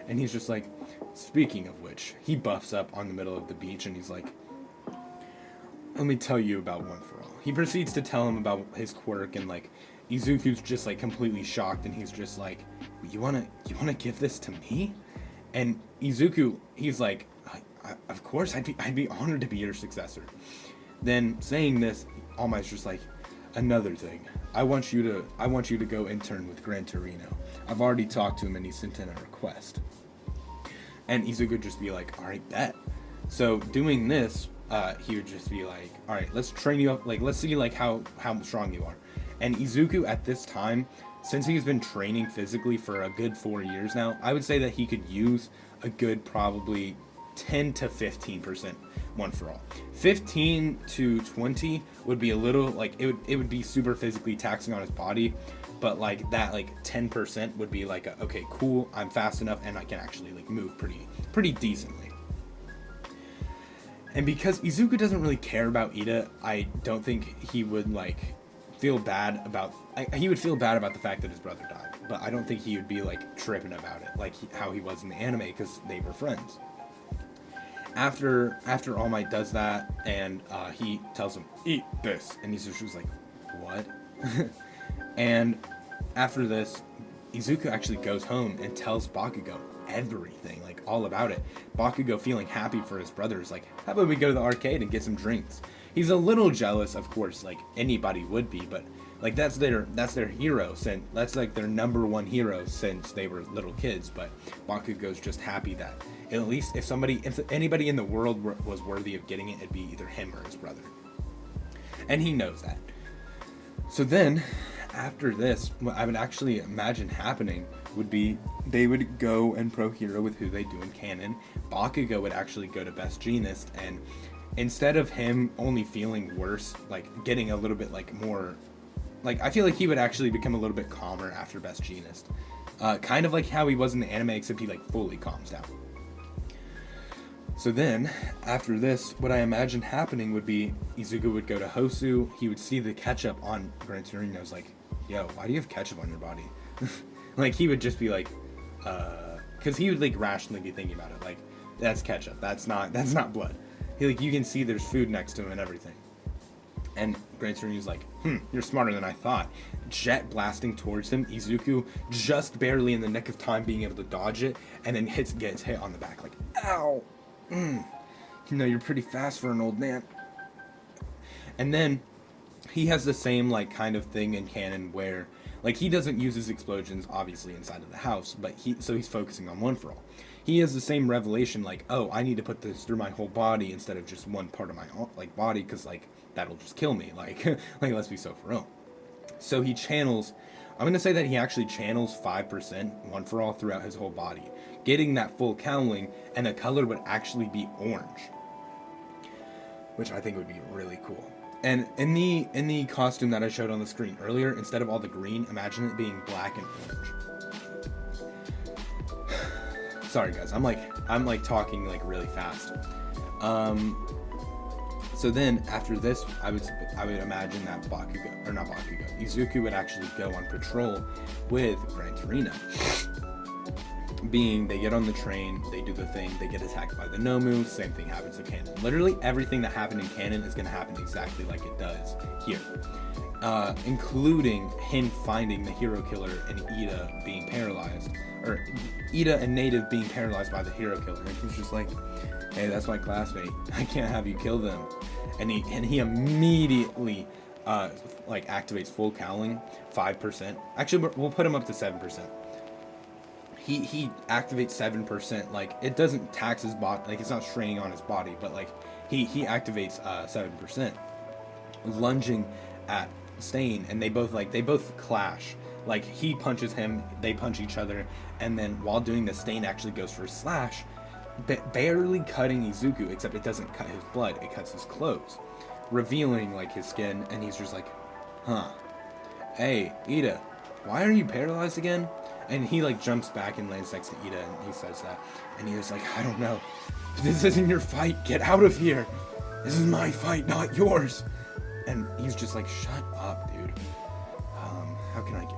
And he's just like, speaking of which, he buffs up on the middle of the beach, and he's like, "Let me tell you about One for All." He proceeds to tell him about his quirk, and like Izuku's just like completely shocked, and he's just like, you wanna give this to me? And Izuku, he's like, of course, I'd be honored to be your successor. Then saying this, All Might's just like, another thing, I want you to go intern with Gran Torino. I've already talked to him, and he sent in a request. And Izuku would just be like, all right, bet. So doing this, he would just be like, all right, let's train you up, like let's see like how strong you are. And Izuku at this time, since he's been training physically for a good 4 years now, I would say that he could use a good probably 10 to 15% One for All. 15 to 20 would be a little like it would be super physically taxing on his body, but like that like 10% would be like okay, cool, I'm fast enough and I can actually like move pretty decently. And because Izuku doesn't really care about Ida, I don't think he would like feel bad about he would feel bad about the fact that his brother died, but I don't think he would be like tripping about it like how he was in the anime, because they were friends. After All Might does that, and he tells him, "Eat this," and Izuku's like, "What?" And after this, Izuku actually goes home and tells Bakugo everything, like all about it. Bakugo, feeling happy for his brother, is like, "How about we go to the arcade and get some drinks?" He's a little jealous, of course, like anybody would be, but like that's their hero, since that's like their number one hero since they were little kids. But Bakugo's just happy that at least if anybody in the world was worthy of getting it, it'd be either him or his brother, and he knows that. So then, after this, what I would actually imagine happening would be they would go and pro hero with who they do in canon. Bakugo would actually go to Best Jeanist, and instead of him only feeling worse, like getting a little bit like more, like I feel like he would actually become a little bit calmer after Best Jeanist. Kind of like how he was in the anime, except he like fully calms down. So then, after this, what I imagine happening would be Izuku would go to Hosu, he would see the ketchup on Gran Torino's like, "Yo, why do you have ketchup on your body?" Like he would just be like, because he would like rationally be thinking about it, like, that's ketchup, that's not blood. You can see there's food next to him and everything. And Gran Torino's like, you're smarter than I thought. Jet blasting towards him, Izuku just barely in the nick of time being able to dodge it, and then gets hit on the back, like, ow! You're pretty fast for an old man. And then he has the same like kind of thing in canon where like he doesn't use his explosions obviously inside of the house, but he's focusing on One for All. He has the same revelation, like, oh, I need to put this through my whole body instead of just one part of my like body, because like that'll just kill me. Like like let's be so for real. So he channels. I'm gonna say that he actually channels 5% One for All throughout his whole body, getting that full cowling, and the color would actually be orange, which I think would be really cool. And in the costume that I showed on the screen earlier, instead of all the green, imagine it being black and orange. Sorry guys, I'm like talking like really fast. So then after this, I would imagine that Izuku would actually go on patrol with Gran Torino. being they get on the train, they do the thing, they get attacked by the Nomu, same thing happens to Canon. Literally everything that happened in Canon is going to happen exactly like it does here. Including him finding the hero killer and Ida being paralyzed, or Ida and Native being paralyzed by the hero killer. And he's just like, hey, that's my classmate, I can't have you kill them. And he immediately like activates full cowling, 5%. Actually, we'll put him up to 7%. He activates 7%. Like, it doesn't tax his body, like it's not straining on his body, but like he activates 7%, lunging at Stain, and they both clash. Like, he punches him, they punch each other, and then while doing this, Stain actually goes for a slash, barely cutting Izuku, except it doesn't cut his blood, it cuts his clothes, revealing like his skin. And he's just like, huh, hey Ida, why are you paralyzed again? And he like jumps back and lands next to Ida, and he says that, and Ida's like, I don't know, this isn't your fight, get out of here, this is my fight, not yours. And he's just like, shut up, dude. How can I get...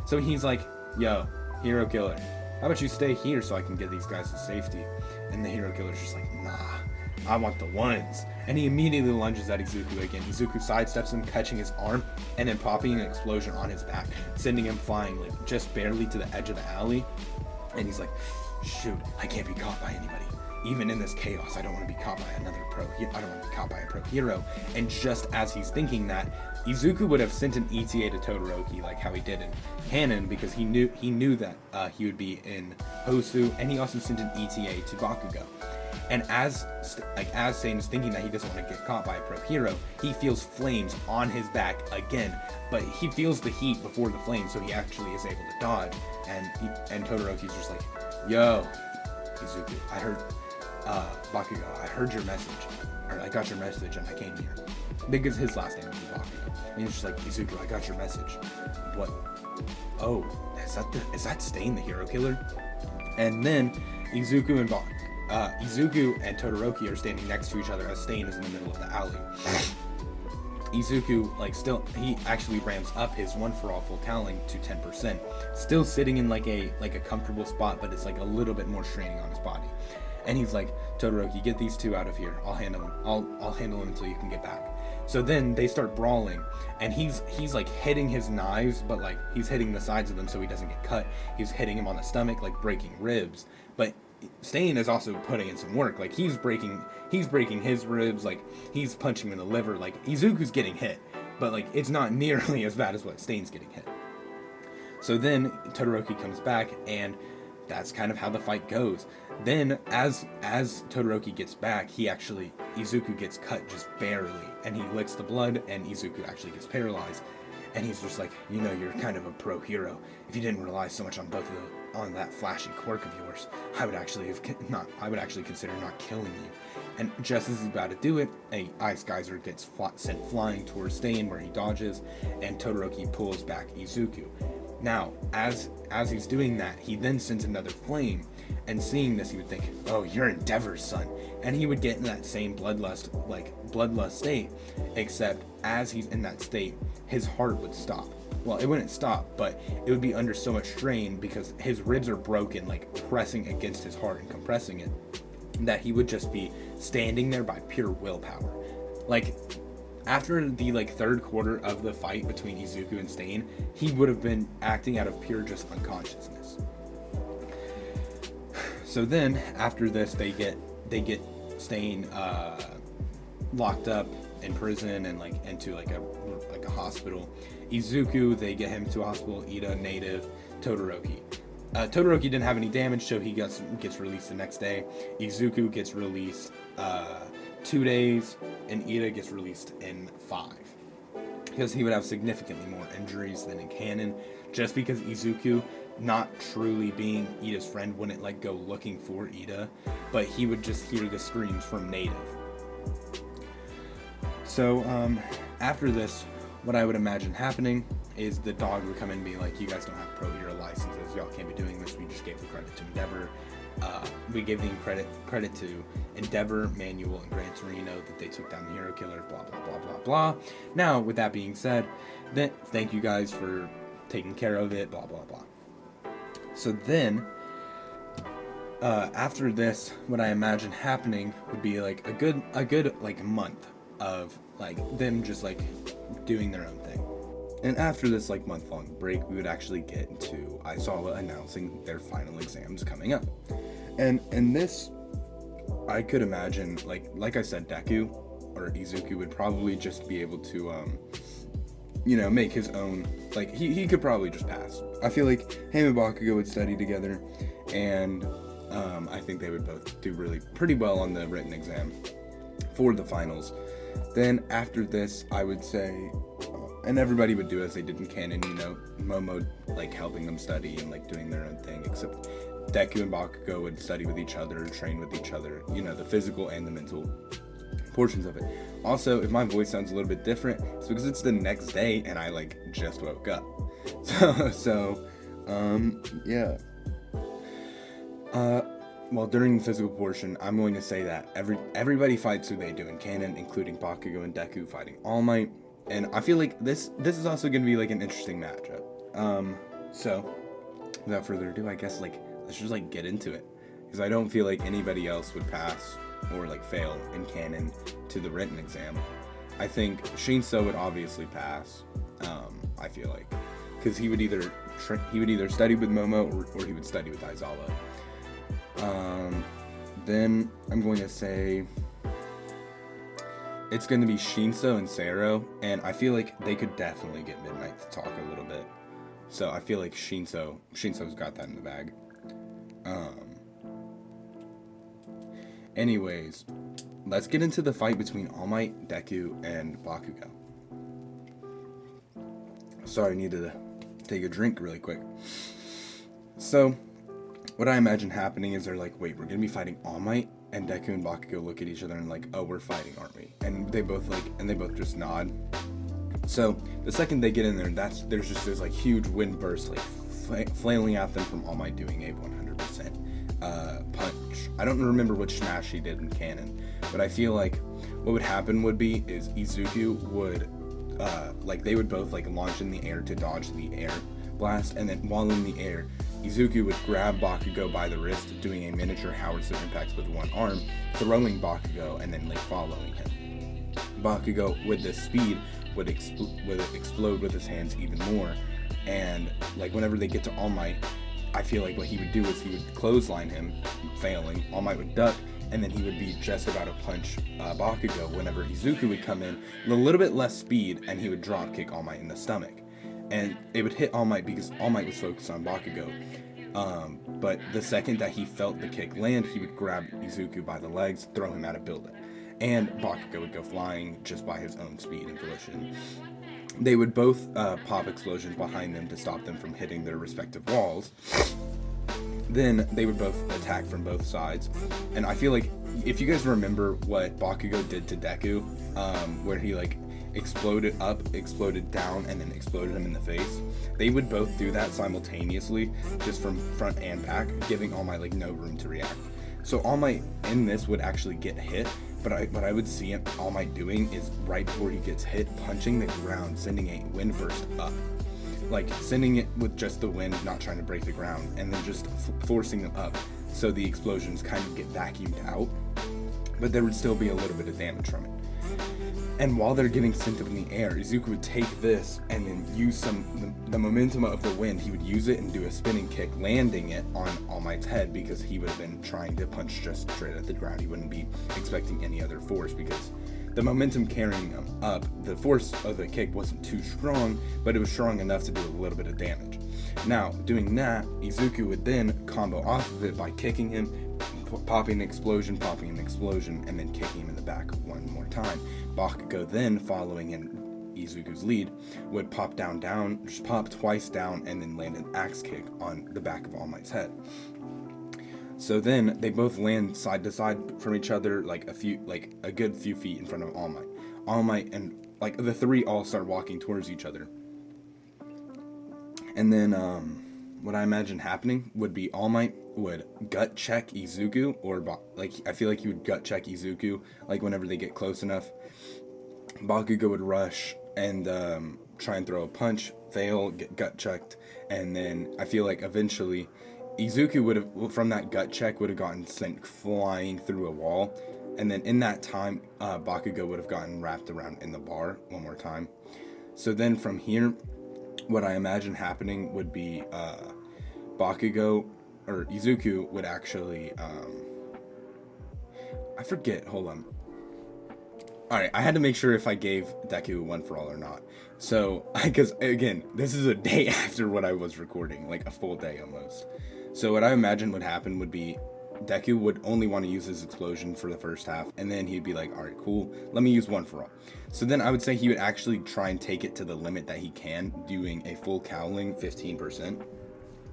So he's like, yo, hero killer, how about you stay here so I can get these guys to safety? And the hero killer's just like, nah, I want the ones. And he immediately lunges at Izuku again. Izuku sidesteps him, catching his arm, and then popping an explosion on his back, sending him flying like just barely to the edge of the alley. And he's like, shoot, I can't be caught by anybody. Even in this chaos, I don't want to be caught by another I don't want to be caught by a pro hero. And just as he's thinking that, Izuku would have sent an ETA to Todoroki like how he did in Canon, because he knew that he would be in Hosu, and he also sent an ETA to Bakugo. And as Satan is thinking that he doesn't want to get caught by a pro hero, he feels flames on his back again, but he feels the heat before the flames, so he actually is able to dodge. And Todoroki's just like, yo, Izuku, I heard, Bakugo, I heard your message, or I got your message and I came here. Because his last name would be Bakugo. And he's just like, Izuku, I got your message. What? Oh, is that Stain, the hero killer? And then Izuku and Todoroki are standing next to each other as Stain is in the middle of the alley. Izuku, he actually ramps up his one for all full cowling to 10%, still sitting in like a comfortable spot, but it's like a little bit more straining on his body. And he's like, Todoroki, get these two out of here. I'll handle them. I'll handle them until you can get back. So then they start brawling, and he's like hitting his knives, but like he's hitting the sides of them so he doesn't get cut. He's hitting him on the stomach, like breaking ribs. But Stain is also putting in some work. Like he's breaking his ribs, like he's punching him in the liver. Like Izuku's getting hit, but like it's not nearly as bad as what Stain's getting hit. So then Todoroki comes back, and that's kind of how the fight goes. Then as Todoroki gets back, Izuku gets cut just barely, and he licks the blood, and Izuku actually gets paralyzed. And he's just like, you're kind of a pro hero. If you didn't rely so much on on that flashy quirk of yours, I would actually consider not killing you. And just as he's about to do it, a ice geyser gets sent flying towards Stain, where he dodges, and Todoroki pulls back Izuku. Now, as he's doing that, he then sends another flame, and seeing this, he would think, oh, you're Endeavor's son, and he would get in that same bloodlust state, except as he's in that state, his heart would stop. Well, it wouldn't stop, but it would be under so much strain because his ribs are broken, like pressing against his heart and compressing it, that he would just be standing there by pure willpower. Like, after the third quarter of the fight between Izuku and Stain, he would have been acting out of pure just unconsciousness. So then, after this, they get Stain locked up in prison and into a hospital. Izuku, they get him to a hospital. Ida, Native, Todoroki. Todoroki didn't have any damage, so he gets released the next day. Izuku gets released 2 days, and Ida gets released in 5. Because he would have significantly more injuries than in canon, just because Izuku, not truly being Ida's friend, wouldn't go looking for Ida, but he would just hear the screams from Native. So after this, what I would imagine happening is the dog would come in and be like, you guys don't have pro hero licenses, y'all can't be doing this, we just gave the credit to Endeavor. We gave the credit to Endeavor, Manual, and Gran Torino that they took down the hero killer, blah, blah, blah, blah, blah. Now, with that being said, thank you guys for taking care of it, blah, blah, blah. So then, After this, what I imagine happening would be like a good like month of like them just like doing their own thing. And after this like month-long break, we would actually get into Aizawa announcing their final exams coming up. And in this, I could imagine like I said, Deku or Izuku would probably just be able to make his own, like he could probably just pass. I feel like him and Bakugo would study together, and I think they would both do really pretty well on the written exam for the finals. Then after this, I would say, and everybody would do as they did in canon, Momo like helping them study and like doing their own thing, except Deku and Bakugo would study with each other, train with each other, the physical and the mental portions of it. Also, if my voice sounds a little bit different, it's because it's the next day and I like just woke up. Yeah. Well, during the physical portion, I'm going to say that everybody fights who they do in canon, including Bakugo and Deku fighting All Might, and I feel like this is also going to be like an interesting matchup. So without further ado, I guess like let's just like get into it, because I don't feel like anybody else would pass or like fail in canon to the written exam. I think Shinso would obviously pass. I feel like because he would either study with Momo or he would study with Aizawa. Then I'm going to say it's going to be Shinso and Sero, and I feel like they could definitely get Midnight to talk a little bit. So I feel like Shinso's got that in the bag. Anyways, let's get into the fight between All Might, Deku, and Bakugo. Sorry, I needed to take a drink really quick. So what I imagine happening is they're like, wait, we're gonna be fighting All Might? And Deku and Bakugo look at each other and like, oh, we're fighting, aren't we? And they both just nod. So the second they get in there, there's just this like huge wind burst like flailing at them from All Might doing a 100% punch. I don't remember which smash he did in canon, but I feel like what would happen would be is Izuku would they would both like launch in the air to dodge the air blast, and then while in the air, Izuku would grab Bakugo by the wrist, doing a miniature howitzer impact with one arm, throwing Bakugo, and then like following him. Bakugo, with this speed, would explode with his hands even more, and like whenever they get to All Might, I feel like what he would do is he would clothesline him, failing. All Might would duck, and then he would be just about to punch Bakugo whenever Izuku would come in with a little bit less speed, and he would drop kick All Might in the stomach. And it would hit All Might because All Might was focused on Bakugo. But the second that he felt the kick land, he would grab Izuku by the legs, throw him out of building. And Bakugo would go flying just by his own speed and volition. They would both pop explosions behind them to stop them from hitting their respective walls. Then they would both attack from both sides. And I feel like if you guys remember what Bakugo did to Deku, where he like exploded up, exploded down, and then exploded him in the face, they would both do that simultaneously, just from front and back, giving All Might like no room to react. So All Might in this would actually get hit, but what I would see All Might doing is right before he gets hit, punching the ground, sending a wind burst up, like sending it with just the wind, not trying to break the ground, and then just forcing them up, so the explosions kind of get vacuumed out, but there would still be a little bit of damage from it. And while they're getting sent up in the air, Izuku would take this and then use the momentum of the wind. He would use it and do a spinning kick, landing it on All Might's head, because he would have been trying to punch just straight at the ground. He wouldn't be expecting any other force, because the momentum carrying him up, the force of the kick wasn't too strong, but it was strong enough to do a little bit of damage. Now, doing that, Izuku would then combo off of it by kicking him, popping an explosion, and then kicking him in the back one more time. Bakugo then, following in Izuku's lead, would pop just pop twice down, and then land an axe kick on the back of All Might's head. So then they both land side to side from each other, like a good few feet in front of All Might. All Might and like the three all start walking towards each other. And then what I imagine happening would be All Might would gut check Izuku, or I feel like he would gut check Izuku, like whenever they get close enough. Bakugo would rush and try and throw a punch, fail, get gut checked, and then I feel like eventually Izuku would have, from that gut check, would have gotten sent flying through a wall. And then in that time, Bakugo would have gotten wrapped around in the bar one more time. So then from here, what I imagine happening would be Bakugo, or Izuku would actually, I forget, hold on. Alright, I had to make sure if I gave Deku one for all or not. So, because again, this is a day after what I was recording, like a full day almost. So what I imagine would happen would be Deku would only want to use his explosion for the first half, and then he'd be like, alright, cool, let me use one for all. So then I would say he would actually try and take it to the limit that he can, doing a full cowling 15%.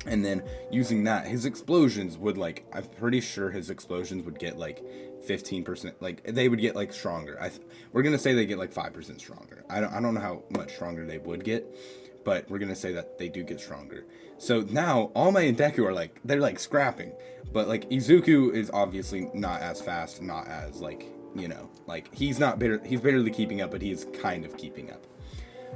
And then using that, his explosions would, like, I'm pretty sure his explosions would get like 15%, like they would get like stronger. We're gonna say they get like 5% stronger. I don't know how much stronger they would get, but we're gonna say that they do get stronger. So now All Might and Deku are like, they're like scrapping, but like Izuku is obviously not as fast, not as like, you know, like he's barely keeping up, but he's kind of keeping up.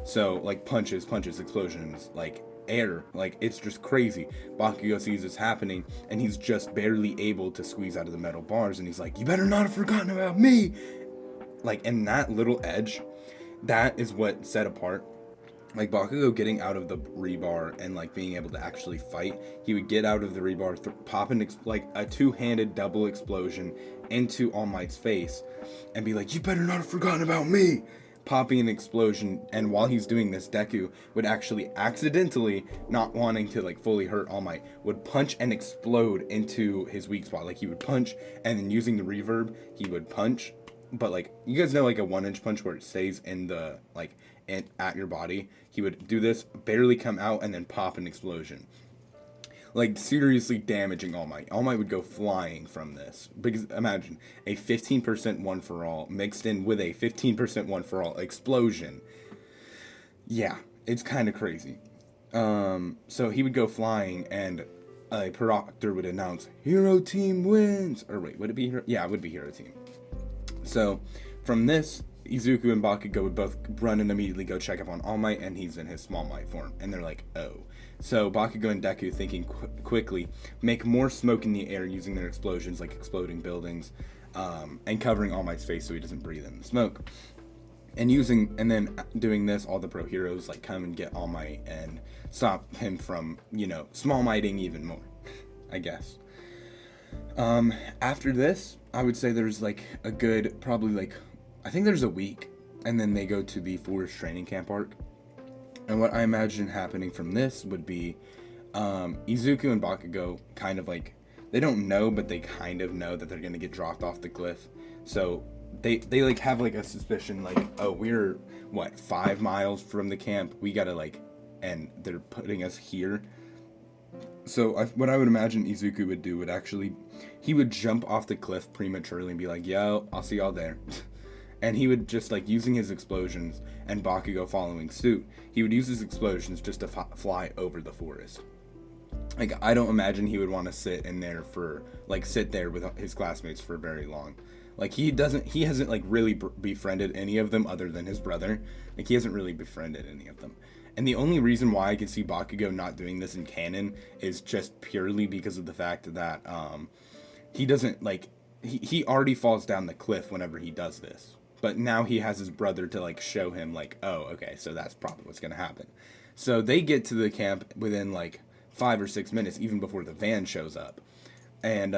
So like punches, explosions, like air, like it's just crazy. Bakugo sees this happening and he's just barely able to squeeze out of the metal bars, and he's like, you better not have forgotten about me. Like, and that little edge, that is what set apart like Bakugo getting out of the rebar and like being able to actually fight. He would get out of the rebar, pop like a two-handed double explosion into All Might's face and be like, you better not have forgotten about me, popping an explosion. And while he's doing this, Deku would actually accidentally, not wanting to like fully hurt All Might, would punch and explode into his weak spot. Like he would punch and then using the reverb he would punch, but like you guys know like a 1-inch punch where it stays in the like and at your body. He would do this, barely come out, and then pop an explosion, like seriously damaging All Might. All Might would go flying from this, because imagine a 15% one for all mixed in with a 15% one for all explosion. Yeah, it's kind of crazy. So he would go flying, and a proctor would announce, "Hero Team wins." Or wait, would it be Hero? Yeah, it would be Hero Team. So from this, Izuku and Bakugo would both run and immediately go check up on All Might, and he's in his small might form. And they're like, oh. So Bakugo and Deku, thinking quickly, make more smoke in the air using their explosions, like exploding buildings, and covering All Might's face so he doesn't breathe in the smoke. And then doing this, all the pro heroes like come and get All Might and stop him from, you know, small mighting even more, I guess. After this, I would say there's like a good, probably like, I think there's a week, and then they go to the Forest Training Camp arc. And what I imagine happening from this would be Izuku and Bakugo kind of like, they don't know, but they kind of know that they're going to get dropped off the cliff. So they like have like a suspicion like, oh, we're 5 miles from the camp, we gotta like, and they're putting us here. So what I would imagine Izuku would do would actually, he would jump off the cliff prematurely and be like, yo, I'll see y'all there. And he would just like, using his explosions and Bakugo following suit, he would use his explosions just to fly over the forest. Like, I don't imagine he would want to sit there with his classmates for very long. Like, he hasn't like really befriended any of them other than his brother. Like, he hasn't really befriended any of them. And the only reason why I can see Bakugo not doing this in canon is just purely because of the fact that he doesn't like, he already falls down the cliff whenever he does this. But now he has his brother to like show him like, oh, okay, so that's probably what's gonna happen. So they get to the camp within like 5 or 6 minutes, even before the van shows up. And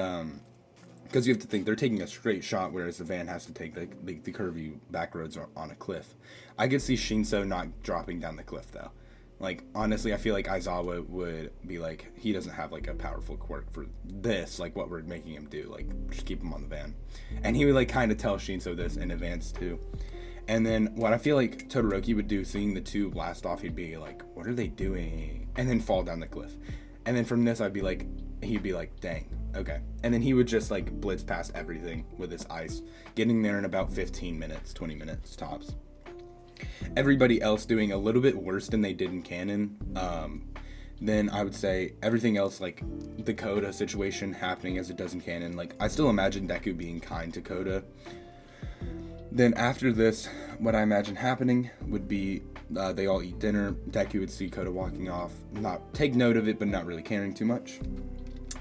because you have to think they're taking a straight shot, whereas the van has to take the curvy back roads on a cliff. I could see Shinso not dropping down the cliff though. Like, honestly, I feel like Aizawa would be like, he doesn't have like a powerful quirk for this, like what we're making him do, like just keep him on the van. And he would like kind of tell Shinso this in advance too. And then what I feel like Todoroki would do, seeing the two blast off, he'd be like, what are they doing? And then fall down the cliff. And then from this, he'd be like, dang, okay. And then he would just like blitz past everything with his ice, getting there in about 15 minutes, 20 minutes tops. Everybody else doing a little bit worse than they did in canon. Then I would say everything else, like the Koda situation happening as it does in canon. Like, I still imagine Deku being kind to Koda. Then after this, what I imagine happening would be they all eat dinner. Deku would see Koda walking off, not take note of it, but not really caring too much.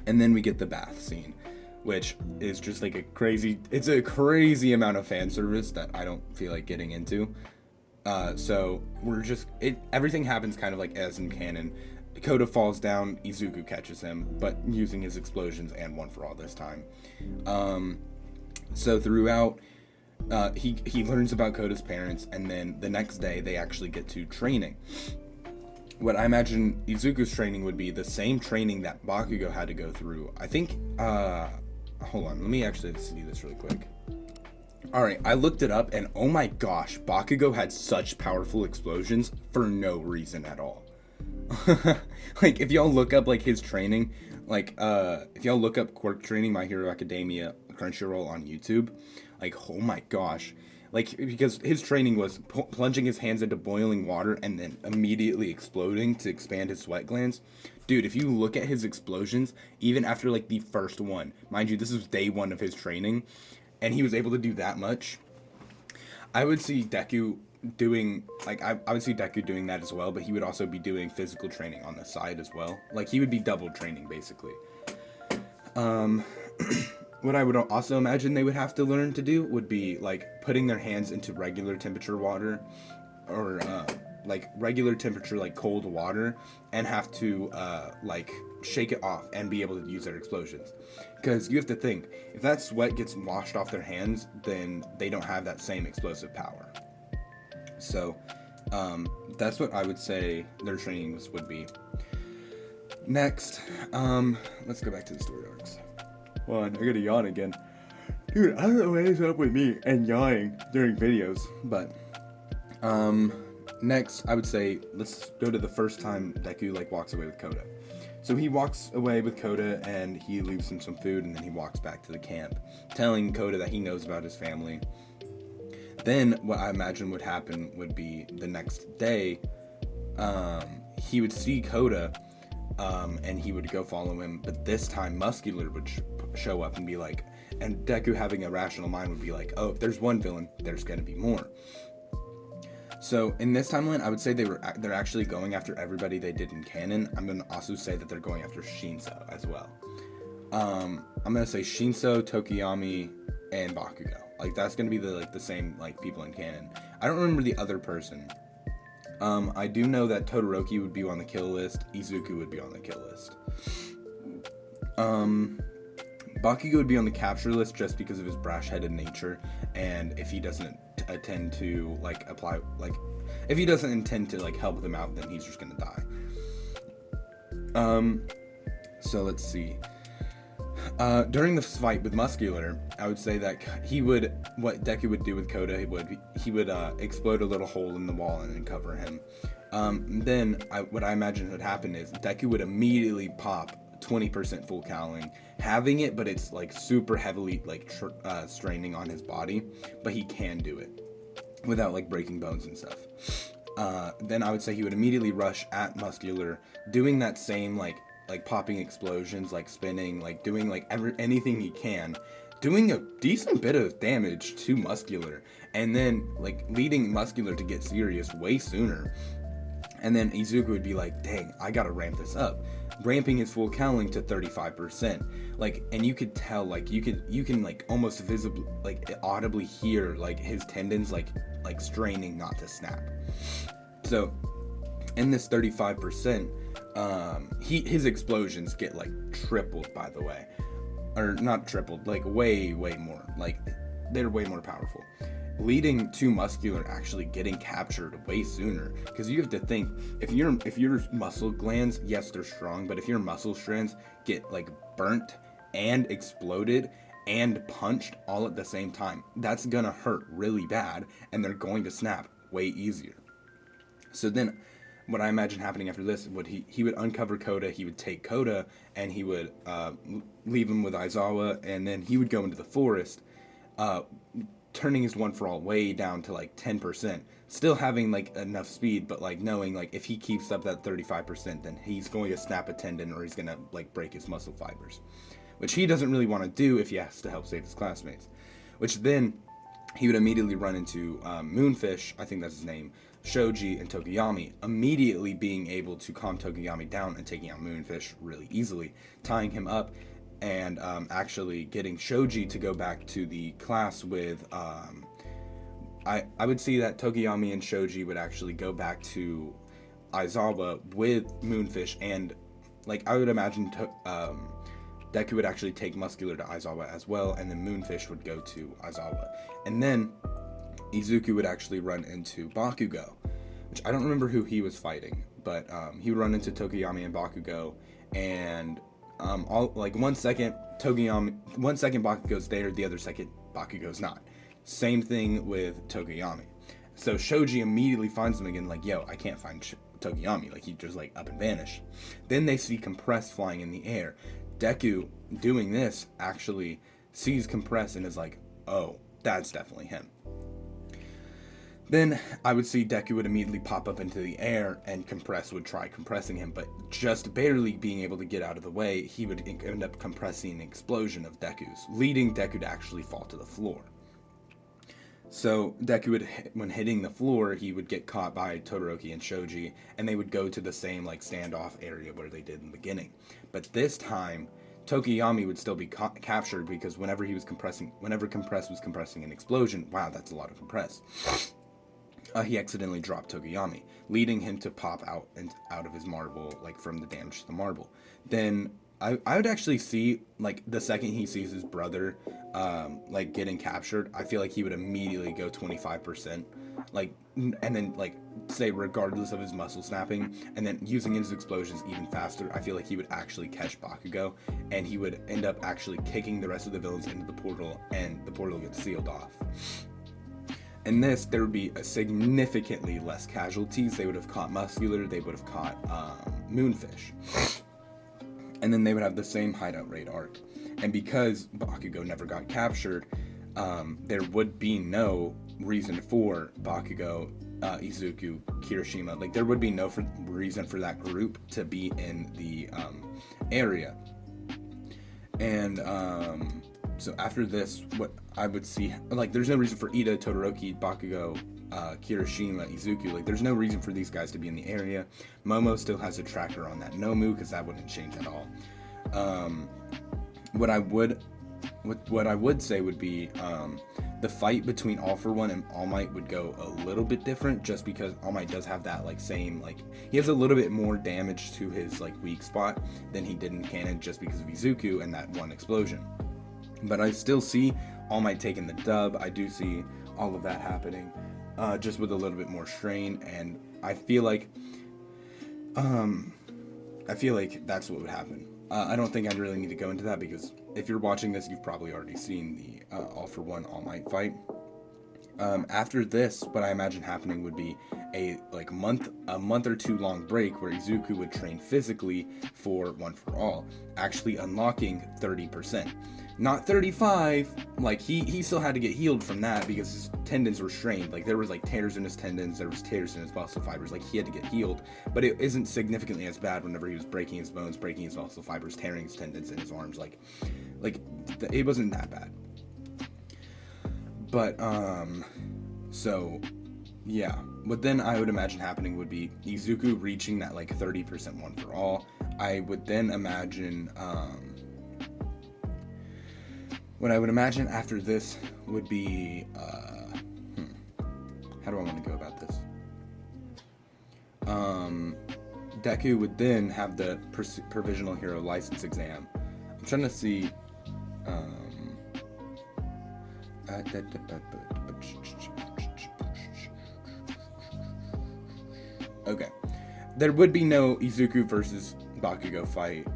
And then we get the bath scene, which is just like it's a crazy amount of fan service that I don't feel like getting into. So everything happens kind of like as in canon. Kota falls down, Izuku catches him, but using his explosions and One for All this time. So throughout, he learns about Kota's parents, and then the next day they actually get to training. What I imagine Izuku's training would be the same training that Bakugo had to go through. I think, hold on, let me actually see this really quick. Alright, I looked it up, and oh my gosh, Bakugo had such powerful explosions for no reason at all. Like, if y'all look up, like, his training, like, if y'all look up Quirk training, My Hero Academia, Crunchyroll on YouTube, like, oh my gosh. Like, because his training was plunging his hands into boiling water and then immediately exploding to expand his sweat glands. Dude, if you look at his explosions, even after, like, the first one, mind you, this was day one of his training, and he was able to do that much, I would see Deku doing, like, I would see Deku doing that as well, but he would also be doing physical training on the side as well. Like, he would be double training, basically. What I would also imagine they would have to learn to do would be, like, putting their hands into regular temperature water, or, like, regular temperature, like, cold water, and have to, like, shake it off and be able to use their explosions. Because you have to think, if that sweat gets washed off their hands, then they don't have that same explosive power. So, that's what I would say their trainings would be. Next, let's go back to the story arcs. Hold on, I gotta yawn again. Dude, I don't know what is up with me and yawning during videos, but, next, I would say, let's go to the first time Deku, like, walks away with Kota. So he walks away with Kota, and he leaves him some food, and then he walks back to the camp, telling Kota that he knows about his family. Then, what I imagine would happen would be the next day, he would see Kota, and he would go follow him, but this time Muscular would show up and be like, and Deku, having a rational mind, would be like, oh, if there's one villain, there's gonna be more. So in this timeline, I would say they're actually going after everybody they did in canon. I'm gonna also say that they're going after Shinso as well. I'm gonna say Shinso, Tokiyami, and Bakugo. Like, that's gonna be the same, like, people in canon. I don't remember the other person. I do know that Todoroki would be on the kill list. Izuku would be on the kill list. Bakugo would be on the capture list just because of his brash-headed nature, and if he doesn't intend to, like, if he doesn't intend to, like, help them out, then he's just gonna die. So let's see. During the fight with Muscular, I would say that what Deku would do with Kota, he would explode a little hole in the wall and then cover him. Then what I imagine would happen is Deku would immediately pop 20% full cowling, having it, but it's, like, super heavily, like, straining on his body, but he can do it without, like, breaking bones and stuff. Then I would say he would immediately rush at Muscular, doing that same, like popping explosions, like spinning, like doing, like, anything he can, doing a decent bit of damage to Muscular, and then, like, leading Muscular to get serious way sooner. And then Izuku would be like, dang, I gotta ramp this up, ramping his full cowling to 35%. Like, and you could tell, like, you can like almost visibly, like, audibly hear, like, his tendons like straining not to snap. So in this 35%, his explosions get, like, tripled, by the way, or not tripled, like, way more, like, they're way more powerful, leading to Muscular actually getting captured way sooner. Because you have to think, if your muscle glands, yes, they're strong, but if your muscle strands get, like, burnt and exploded and punched all at the same time, that's gonna hurt really bad, and they're going to snap way easier. So then what I imagine happening after this would he would uncover Kota, he would take Kota, and he would leave him with Aizawa, and then he would go into the forest, turning his One for All way down to, like, 10%, still having, like, enough speed, but, like, knowing, like, if he keeps up that 35%, then he's going to snap a tendon, or he's gonna, like, break his muscle fibers, which he doesn't really want to do if he has to help save his classmates. Which then he would immediately run into Moonfish, I think that's his name, Shoji, and Tokiyami, immediately being able to calm Tokiyami down and taking out Moonfish really easily, tying him up, and actually getting Shoji to go back to the class with. I would see that Tokiyami and Shoji would actually go back to Aizawa with Moonfish, and like I would imagine Deku would actually take Muscular to Aizawa as well, and then Moonfish would go to Aizawa, and then Izuku would actually run into Bakugo, which I don't remember who he was fighting, but he would run into Tokiyami and Bakugo, and all like 1 second Bakugo's there, the other second Bakugo's not. Same thing with Tokiyami. So Shoji immediately finds him again, like, yo, I can't find Tokiyami, like he just like up and vanished. Then they see Compress flying in the air. Deku doing this actually sees Compress and is like, oh, that's definitely him. Then I would see Deku would immediately pop up into the air and Compress would try compressing him, but just barely being able to get out of the way, he would end up compressing an explosion of Deku's, leading Deku to actually fall to the floor. So Deku would, when hitting the floor, he would get caught by Todoroki and Shoji, and they would go to the same like standoff area where they did in the beginning. But this time, Tokiyami would still be captured because whenever Compress was compressing an explosion, wow, that's a lot of compress. He accidentally dropped Tokiyami, leading him to pop out of his marble, like from the damage to the marble. Then I would actually see, like, the second he sees his brother, like, getting captured, I feel like he would immediately go 25%, like, and then, like, say, regardless of his muscle snapping, and then using his explosions even faster, I feel like he would actually catch Bakugo, and he would end up actually kicking the rest of the villains into the portal, and the portal gets sealed off. In this, there would be significantly less casualties. They would have caught Muscular, they would have caught Moonfish. And then they would have the same hideout raid arc. And because Bakugo never got captured, there would be no reason for Bakugo, Izuku, Kirishima. Like, there would be no reason for that group to be in the area. And so after this, what I would see, like, there's no reason for Ida, Todoroki, Bakugo, Kirishima, Izuku, like, there's no reason for these guys to be in the area. Momo still has a tracker on that Nomu, because that wouldn't change at all. What I would say would be, the fight between All For One and All Might would go a little bit different, just because All Might does have that, like, same, like, he has a little bit more damage to his, like, weak spot than he did in canon, just because of Izuku and that one explosion. But I still see All Might taking the dub. I do see all of that happening, just with a little bit more strain, and I feel like that's what would happen. I don't think I really need to go into that, because if you're watching this, you've probably already seen the All For One All Might fight. After this, what I imagine happening would be a month or two long break where Izuku would train physically for One For All, actually unlocking 30%. Not 35, like, he still had to get healed from that because his tendons were strained. Like, there was, like, tears in his tendons, there was tears in his muscle fibers, like, he had to get healed. But it isn't significantly as bad whenever he was breaking his bones, breaking his muscle fibers, tearing his tendons in his arms, it wasn't that bad. But, so, yeah. What then I would imagine happening would be Izuku reaching that, like, 30% One For All. I would then imagine, what I would imagine after this would be, how do I want to go about this? Deku would then have the Provisional Hero License exam. I'm trying to see, okay. There would be no Izuku versus Bakugo fight,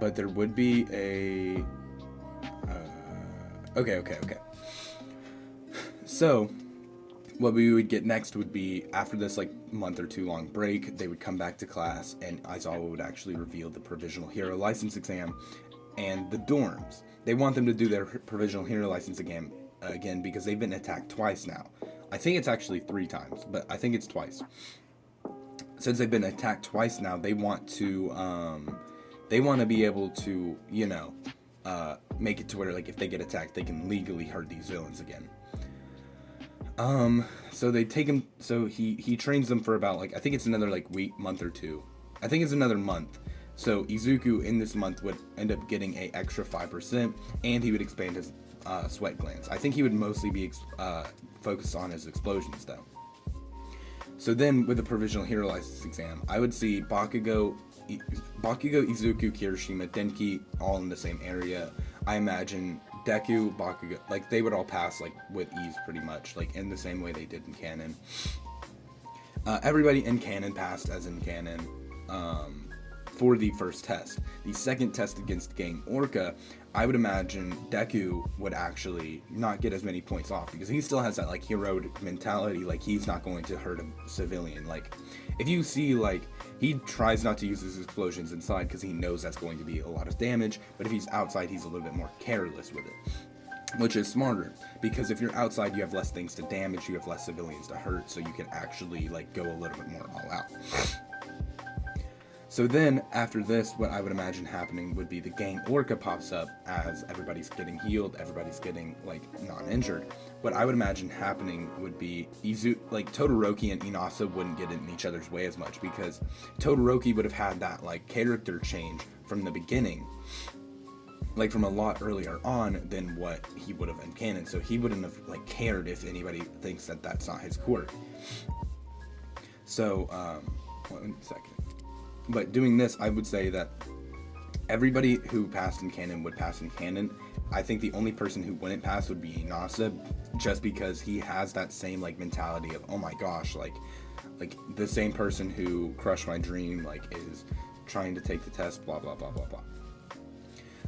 but there would be a, okay. So, what we would get next would be, after this, like, month or two long break, they would come back to class, and Aizawa would actually reveal the Provisional Hero License exam and the dorms. They want them to do their Provisional Hero License again, because they've been attacked twice now. I think it's actually 3 times, but I think it's twice. Since they've been attacked twice now, they want to be able to, make it to where, like, if they get attacked, they can legally hurt these villains again. So they take him. So he trains them for about like I think it's another like month or two. I think it's another month. So Izuku in this month would end up getting a extra 5%, and he would expand his sweat glands. I think he would mostly be focused on his explosions though. So then with the provisional hero license exam, I would see Bakugo, Izuku, Kirishima, Denki all in the same area. I imagine Deku, Bakugo, like they would all pass like with ease pretty much, like in the same way they did in canon. Everybody in canon passed as in canon for the first test. The second test against Gang Orca, I would imagine Deku would actually not get as many points off because he still has that like heroic mentality, like he's not going to hurt a civilian. Like if you see like he tries not to use his explosions inside because he knows that's going to be a lot of damage, but if he's outside he's a little bit more careless with it, which is smarter because if you're outside you have less things to damage, you have less civilians to hurt, so you can actually like go a little bit more all out. So then, after this, what I would imagine happening would be the Gang Orca pops up as everybody's getting healed, everybody's getting, like, non-injured. What I would imagine happening would be Todoroki and Inasa wouldn't get in each other's way as much because Todoroki would have had that, like, character change from the beginning, like, from a lot earlier on than what he would have in canon. So he wouldn't have, like, cared if anybody thinks that that's not his quirk. So, 1 second. But doing this, I would say that everybody who passed in canon would pass in canon. I think the only person who wouldn't pass would be Inasa, just because he has that same like mentality of, oh my gosh, like the same person who crushed my dream like is trying to take the test, blah blah blah blah blah.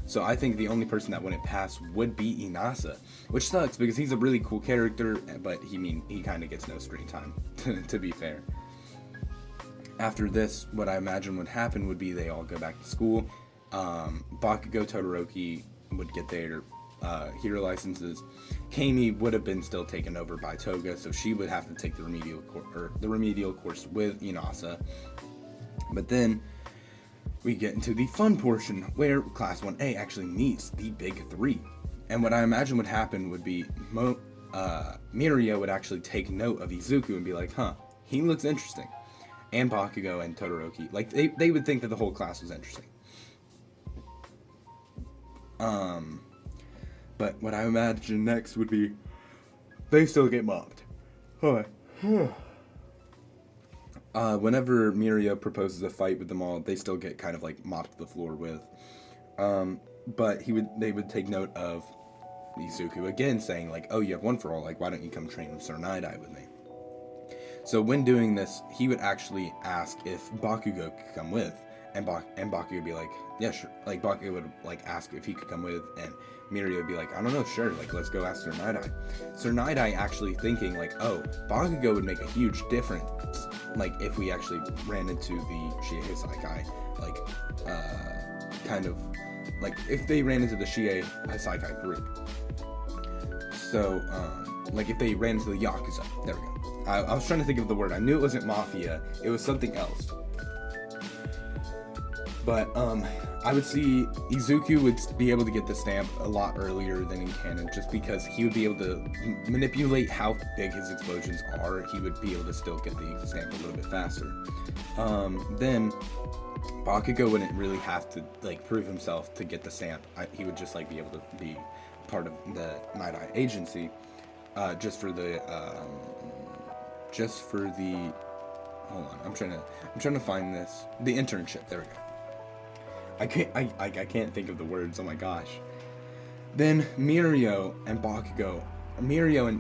So I think the only person that wouldn't pass would be Inasa, which sucks because he's a really cool character, but he kind of gets no screen time, to be fair. After this, what I imagine would happen would be they all go back to school. Bakugo, Todoroki would get their hero licenses. Kami would have been still taken over by Toga, so she would have to take the remedial course with Inasa. But then we get into the fun portion where Class 1A actually meets the Big Three. And what I imagine would happen would be Miria would actually take note of Izuku and be like, huh, he looks interesting. And Bakugo and Todoroki, like they would think that the whole class was interesting. But what I imagine next would be they still get mobbed. Whenever Miria proposes a fight with them all, they still get kind of like mopped to the floor with. But they would take note of Izuku again, saying like, "Oh, you have one for all. Like, why don't you come train with Sir Nidai with me?" So when doing this, he would actually ask if Bakugo could come with, and Bakugo would be like, yeah, sure. Like, Bakugo would, like, ask if he could come with, and Miria would be like, I don't know, sure, like, let's go ask Sir Nidai. Sir Nidai actually thinking, like, oh, Bakugo would make a huge difference, like, if we actually ran into the Shie Hisaikai, like, kind of, like, if they ran into the Shie Hisaikai group. So, like, if they ran into the Yakuza, there we go. I was trying to think of the word. I knew it wasn't mafia. It was something else. But I would see Izuku would be able to get the stamp a lot earlier than in canon, just because he would be able to manipulate how big his explosions are. He would be able to still get the stamp a little bit faster. Then Bakugo wouldn't really have to like prove himself to get the stamp. He would just like be able to be part of the Nidai agency, just for the hold on, I'm trying to find this, the internship. There we go. I can't think of the words. Oh my gosh. Then Mirio and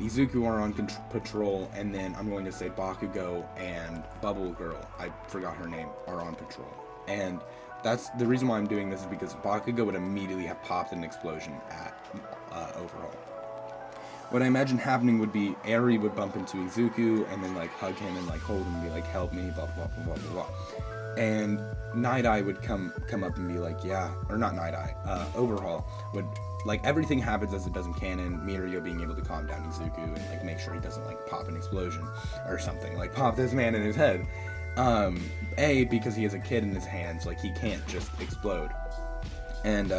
Izuku are on patrol, and then I'm going to say Bakugo and Bubble Girl, I forgot her name, are on patrol. And that's the reason why I'm doing this, is because Bakugo would immediately have popped an explosion at Overhaul. What I imagine happening would be Eri would bump into Izuku and then like hug him and like hold him and be like, help me, blah blah blah blah blah blah. And Nidai would come up and be like, yeah, or not Nidai, Overhaul would, like, everything happens as it does in canon, Mirio being able to calm down Izuku and like make sure he doesn't like pop an explosion or something, like pop this man in his head. Because he has a kid in his hands, like he can't just explode. And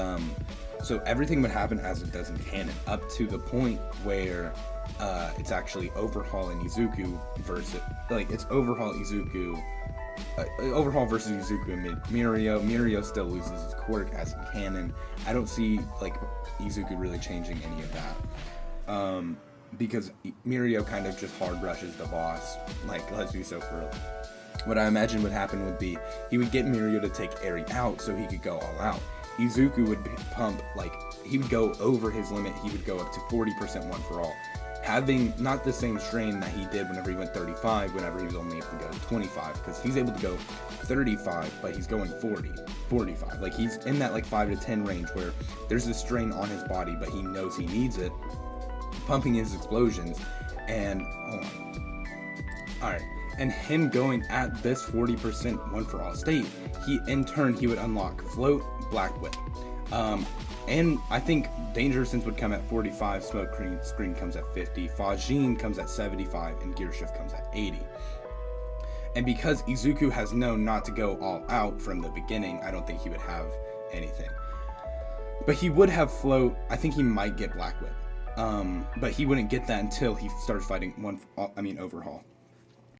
so everything would happen as it does in canon, up to the point where It's actually Overhaul and Izuku versus, like, it's Overhaul Izuku, Overhaul versus Izuku and Mirio. Mirio still loses his quirk as in canon. I don't see, like, Izuku really changing any of that. Because Mirio kind of just hard rushes the boss. Like, let's be so for real. What I imagine would happen would be he would get Mirio to take Eri out so he could go all out. Izuku would pump, like, he would go over his limit. He would go up to 40% one for all, having not the same strain that he did whenever he went 35, whenever he was only able to go 25, because he's able to go 35, but he's going 40, 45. Like, he's in that, like, 5 to 10 range where there's a strain on his body, but he knows he needs it, pumping his explosions, and, hold on. Alright, and him going at this 40% one for all state, in turn, he would unlock Float, Black Whip. And I think Danger Sense would come at 45, Smoke Screen comes at 50, Fajin comes at 75, and Gear Shift comes at 80. And because Izuku has known not to go all out from the beginning, I don't think he would have anything. But he would have Float. I think he might get Black Whip. But he wouldn't get that until he starts fighting Overhaul.